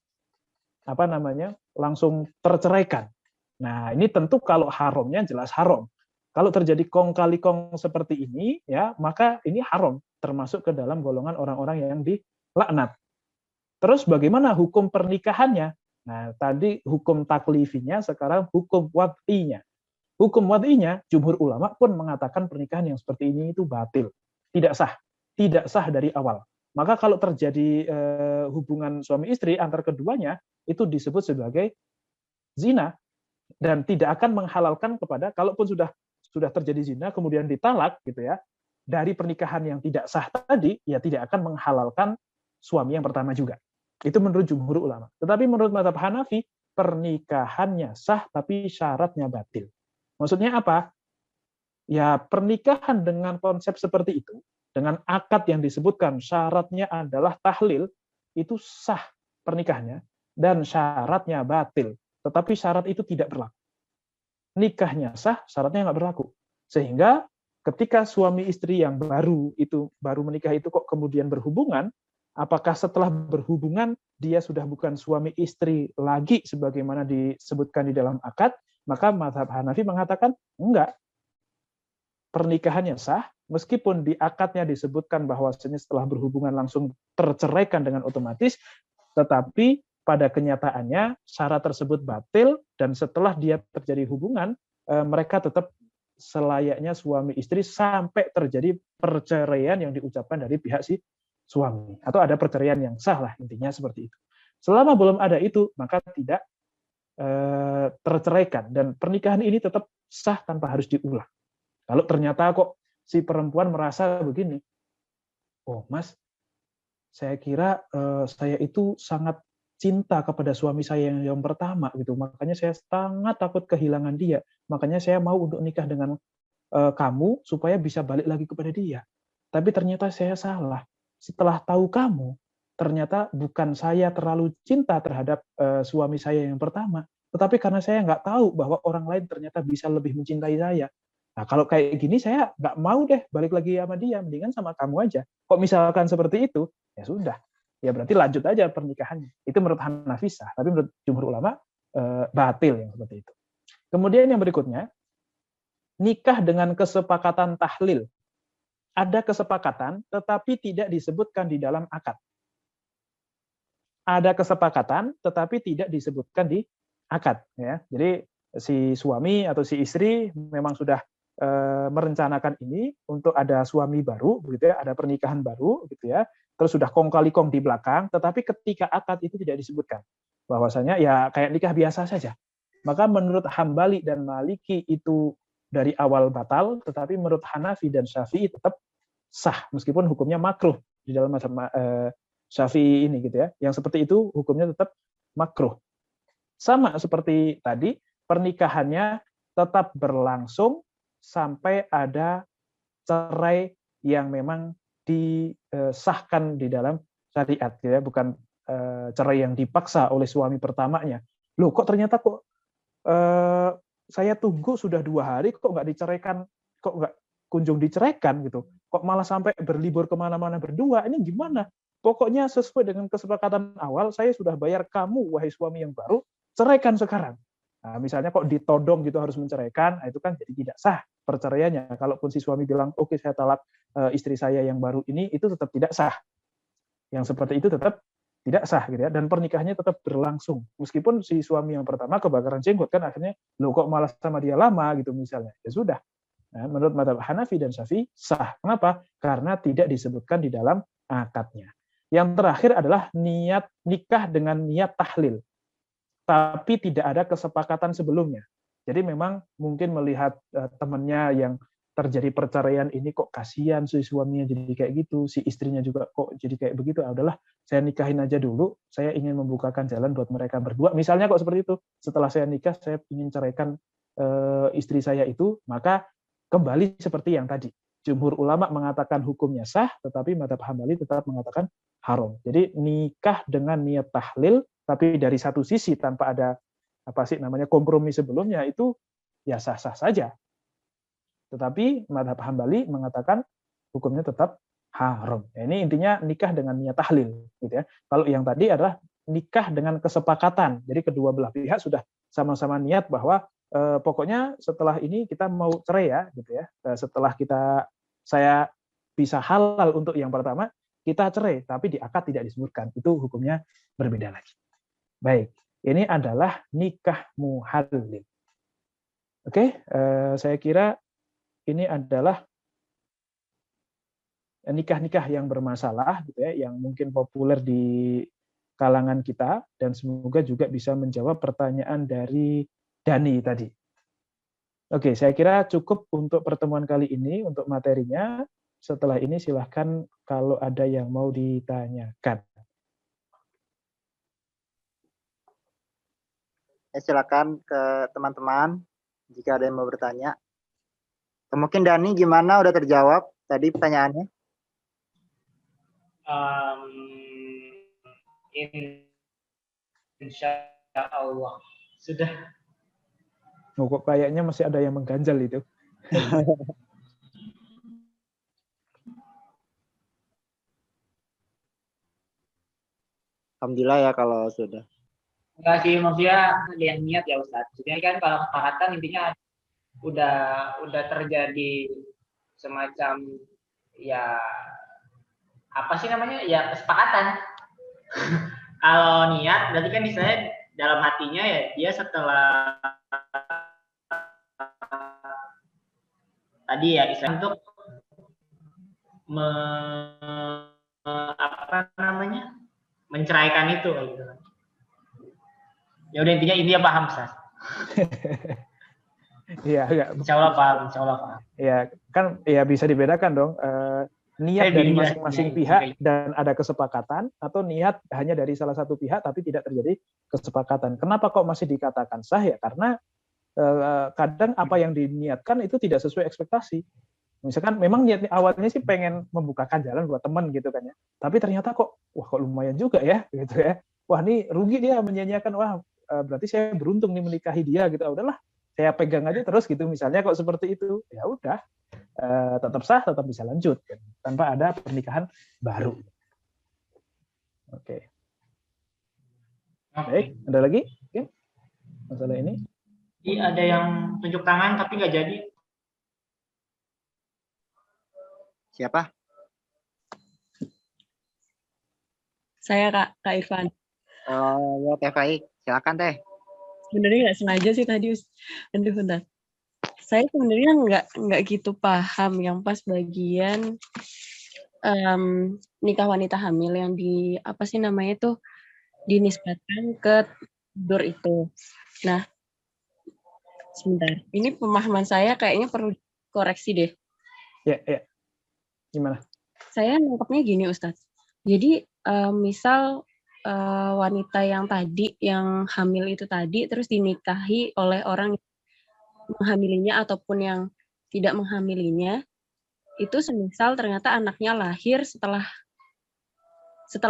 langsung terceraikan. Nah, ini tentu kalau haramnya jelas haram. Kalau terjadi kong kali kong seperti ini, ya maka ini haram, termasuk ke dalam golongan orang-orang yang dilaknat. Terus bagaimana hukum pernikahannya? Nah, tadi hukum taklifinya, sekarang hukum wad'inya. Hukum wad'inya, jumhur ulama pun mengatakan pernikahan yang seperti ini itu batil, tidak sah dari awal. Maka kalau terjadi hubungan suami istri antar keduanya, itu disebut sebagai zina dan tidak akan menghalalkan kepada, kalaupun sudah terjadi zina kemudian ditalak gitu ya, dari pernikahan yang tidak sah tadi, ya tidak akan menghalalkan suami yang pertama juga. Itu menurut jumhur ulama. Tetapi menurut mazhab Hanafi, pernikahannya sah tapi syaratnya batil. Maksudnya apa? Ya pernikahan dengan konsep seperti itu, dengan akad yang disebutkan syaratnya adalah tahlil, itu sah pernikahannya, dan syaratnya batil. Tetapi syarat itu tidak berlaku. Nikahnya sah, syaratnya nggak berlaku. Sehingga ketika suami istri yang baru menikah itu kok kemudian berhubungan, apakah setelah berhubungan dia sudah bukan suami istri lagi sebagaimana disebutkan di dalam akad? Maka mazhab Hanafi mengatakan enggak. Pernikahannya sah, meskipun di akadnya disebutkan bahwasanya setelah berhubungan langsung terceraikan dengan otomatis, tetapi pada kenyataannya syarat tersebut batil, dan setelah dia terjadi hubungan, mereka tetap selayaknya suami istri sampai terjadi perceraian yang diucapkan dari pihak si suami. Atau ada perceraian yang sah lah, intinya seperti itu. Selama belum ada itu, maka tidak terceraikan. Dan pernikahan ini tetap sah tanpa harus diulang. Kalau ternyata kok si perempuan merasa begini, oh Mas, saya kira saya itu sangat cinta kepada suami saya yang pertama gitu, makanya saya sangat takut kehilangan dia, makanya saya mau untuk nikah dengan kamu supaya bisa balik lagi kepada dia. Tapi ternyata saya salah. Setelah tahu kamu, ternyata bukan saya terlalu cinta terhadap suami saya yang pertama, tetapi karena saya nggak tahu bahwa orang lain ternyata bisa lebih mencintai saya. Nah, kalau kayak gini saya nggak mau deh balik lagi sama dia, mendingan sama kamu aja. Kok misalkan seperti itu, ya sudah. Ya berarti lanjut aja pernikahannya. Itu menurut Hanafi sah, tapi menurut jumhur ulama batil yang seperti itu. Kemudian yang berikutnya, nikah dengan kesepakatan tahlil. Ada kesepakatan, tetapi tidak disebutkan di dalam akad. Ada kesepakatan, tetapi tidak disebutkan di akad. Ya. Jadi si suami atau si istri memang sudah merencanakan ini untuk ada suami baru, begitu ya, ada pernikahan baru, gitu ya. Terus sudah kong kali kong di belakang, tetapi ketika akad itu tidak disebutkan, bahwasanya ya kayak nikah biasa saja. Maka menurut Hambali dan Maliki itu dari awal batal, tetapi menurut Hanafi dan Syafi'i tetap sah, meskipun hukumnya makruh di dalam mazhab Syafi'i ini, gitu ya. Yang seperti itu hukumnya tetap makruh. Sama seperti tadi, pernikahannya tetap berlangsung sampai ada cerai yang memang disahkan di dalam syariat, ya, bukan cerai yang dipaksa oleh suami pertamanya. Loh, kok ternyata saya tunggu sudah 2 hari kok nggak diceraikan, kok nggak kunjung diceraikan gitu, kok malah sampai berlibur kemana-mana berdua, ini gimana? Pokoknya sesuai dengan kesepakatan awal, saya sudah bayar kamu, wahai suami yang baru, ceraikan sekarang. Nah, misalnya kok ditodong gitu harus menceraikan, itu kan jadi tidak sah perceraiannya. Kalaupun si suami bilang, oke saya talak istri saya yang baru ini, itu tetap tidak sah. Yang seperti itu tetap tidak sah gitu ya, dan pernikahannya tetap berlangsung. Meskipun si suami yang pertama kebakaran jenggot kan akhirnya, lo kok malah sama dia lama gitu misalnya. Ya sudah. Nah, menurut mazhab Hanafi dan Syafi'i sah. Kenapa? Karena tidak disebutkan di dalam akadnya. Yang terakhir adalah niat nikah dengan niat tahlil. Tapi tidak ada kesepakatan sebelumnya. Jadi memang mungkin melihat temannya yang terjadi perceraian ini kok kasihan si suaminya jadi kayak gitu, si istrinya juga kok jadi kayak begitu. Adalah saya nikahin aja dulu, saya ingin membukakan jalan buat mereka berdua. Misalnya kok seperti itu, setelah saya nikah saya ingin ceraikan istri saya itu, maka kembali seperti yang tadi. Jumhur ulama mengatakan hukumnya sah, tetapi mazhab Hambali tetap mengatakan haram. Jadi nikah dengan niat tahlil, tapi dari satu sisi tanpa ada kompromi sebelumnya, itu ya sah-sah saja. Tetapi mazhab Hambali mengatakan hukumnya tetap haram. Ya, ini intinya nikah dengan niat tahlil, gitu ya. Kalau yang tadi adalah nikah dengan kesepakatan. Jadi kedua belah pihak sudah sama-sama niat bahwa pokoknya setelah ini kita mau cerai ya, gitu ya. Setelah saya bisa halal untuk yang pertama, kita cerai, tapi di akad tidak disebutkan. Itu hukumnya berbeda lagi. Baik, ini adalah nikah muhallil. Oke, saya kira ini adalah nikah-nikah yang bermasalah, gitu ya, yang mungkin populer di kalangan kita, dan semoga juga bisa menjawab pertanyaan dari Dani tadi. Oke, saya kira cukup untuk pertemuan kali ini, untuk materinya. Setelah ini silahkan kalau ada yang mau ditanyakan. Silakan ke teman-teman jika ada yang mau bertanya. Mungkin Dani gimana, udah terjawab tadi pertanyaannya? Insya Allah sudah. Oh, kok kayaknya masih ada yang mengganjal itu. Alhamdulillah ya kalau sudah. Enggak sih, maksudnya yang niat ya Ustaz. Jadi kan kalau kesepakatan intinya udah terjadi semacam ya apa sih namanya, ya kesepakatan. Kalau niat berarti kan misalnya dalam hatinya ya dia setelah tadi ya istilah untuk menceraikan itu gitu. Ya udah intinya ini paham Ustaz. Iya, Insya Allah paham. Ya, kan ya bisa dibedakan dong. Niat dari masing-masing pihak dan ada kesepakatan, atau niat hanya dari salah satu pihak tapi tidak terjadi kesepakatan. Kenapa kok masih dikatakan sah ya? Karena kadang apa yang diniatkan itu tidak sesuai ekspektasi. Misalkan memang niat awalnya sih pengen membukakan jalan buat teman gitu kan ya. Tapi ternyata kok lumayan juga ya gitu ya. Wah, ini rugi dia menyanyiakan, wah berarti saya beruntung nih menikahi dia gitu. Udahlah, saya pegang aja terus gitu misalnya kok seperti itu. Ya udah. Tetap sah, tetap bisa lanjut kan, tanpa ada pernikahan baru. Oke. Baik, ada lagi? Oke. Masalah ini? Ada yang tunjuk tangan tapi nggak jadi. Siapa? Saya Kak Irfan. Ya Teh Fai, silakan Teh. Sebenarnya nggak sengaja sih tadi. Bentar. Saya sebenarnya nggak gitu paham yang pas bagian nikah wanita hamil yang di apa sih namanya tuh dinisbatkan ke tidur itu. Nah, sebentar. Ini pemahaman saya kayaknya perlu koreksi deh. Ya. Gimana? Saya nangkepnya gini, Ustadz. Jadi misal wanita yang tadi yang hamil itu tadi terus dinikahi oleh orang menghamilinya ataupun yang tidak menghamilinya, itu semisal ternyata anaknya lahir setelah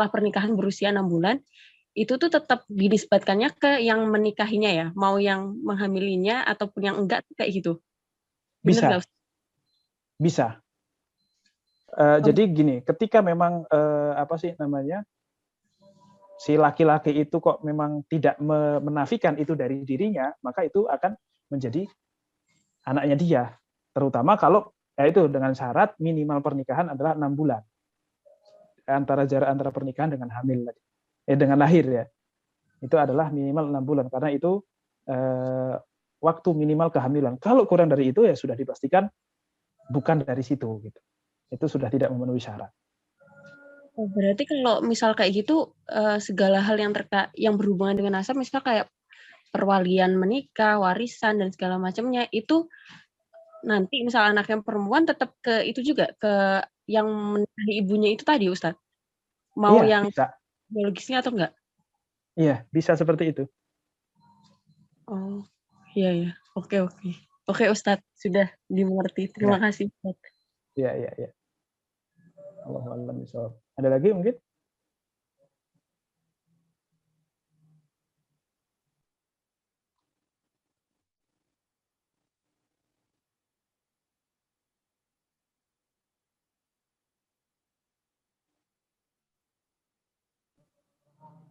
pernikahan berusia 6 bulan, itu tuh tetap dinisbatkannya ke yang menikahinya ya, mau yang menghamilinya ataupun yang enggak kayak gitu. Bener bisa. Jadi gini, ketika memang si laki-laki itu kok memang tidak menafikan itu dari dirinya, maka itu akan menjadi anaknya dia. Terutama kalau itu dengan syarat minimal pernikahan adalah 6 bulan. Jarak antara pernikahan dengan hamil dengan lahir ya. Itu adalah minimal 6 bulan karena itu waktu minimal kehamilan. Kalau kurang dari itu ya sudah dipastikan bukan dari situ gitu. Itu sudah tidak memenuhi syarat. Oh, berarti kalau misal kayak gitu segala hal yang berhubungan dengan nasab, misal kayak perwalian menikah, warisan dan segala macamnya itu nanti misal anaknya perempuan tetap ke itu juga ke yang menikahi ibunya itu tadi Ustadz. Mau iya, yang bisa. biologisnya atau enggak? Iya, bisa seperti itu. Oh, iya. Oke. Oke Ustadz, sudah dimengerti. Terima kasih Ustadz. Iya. Allahu a'lam bishawab. Ada lagi mungkin?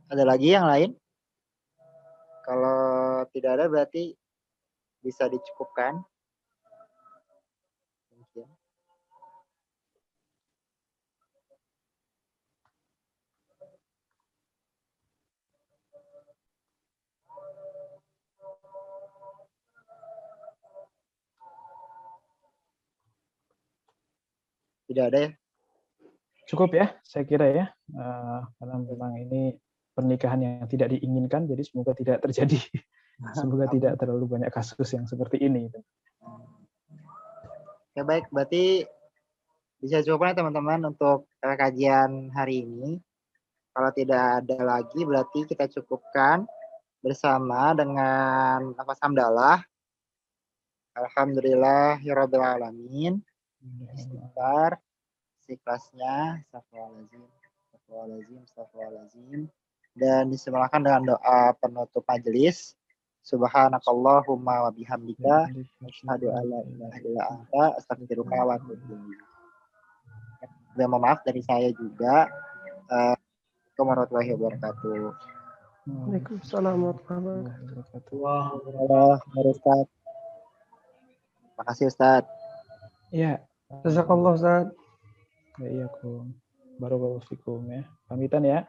Ada lagi yang lain? Kalau tidak ada berarti bisa dicukupkan. Mungkin. Tidak ada ya? Cukup ya, saya kira ya. Karena memang ini pernikahan yang tidak diinginkan, jadi semoga tidak terjadi. Semoga tidak terlalu banyak kasus yang seperti ini. Ya baik, berarti bisa cukup ya teman-teman untuk kajian hari ini. Kalau tidak ada lagi berarti kita cukupkan bersama dengan lafaz hamdalah. Alhamdulillahirabbil alamin. Istighfar seikhlasnya, astagfirullahalazim. Dan disemalakan dengan doa penutup majelis. Subhanakallahumma wa bihamdika asyhadu an la ilaha illa anta astaghfiruka wa atubu ilaik. Mohon maaf dari saya juga. Assalamualaikum warahmatullahi wabarakatuh. Waalaikumsalam warahmatullahi wabarakatuh. Ustaz. Terima kasih Ustaz. Iya. Jazakallah Ustaz. Ya, iya, Barakallahu fikum ya. Pamitan ya.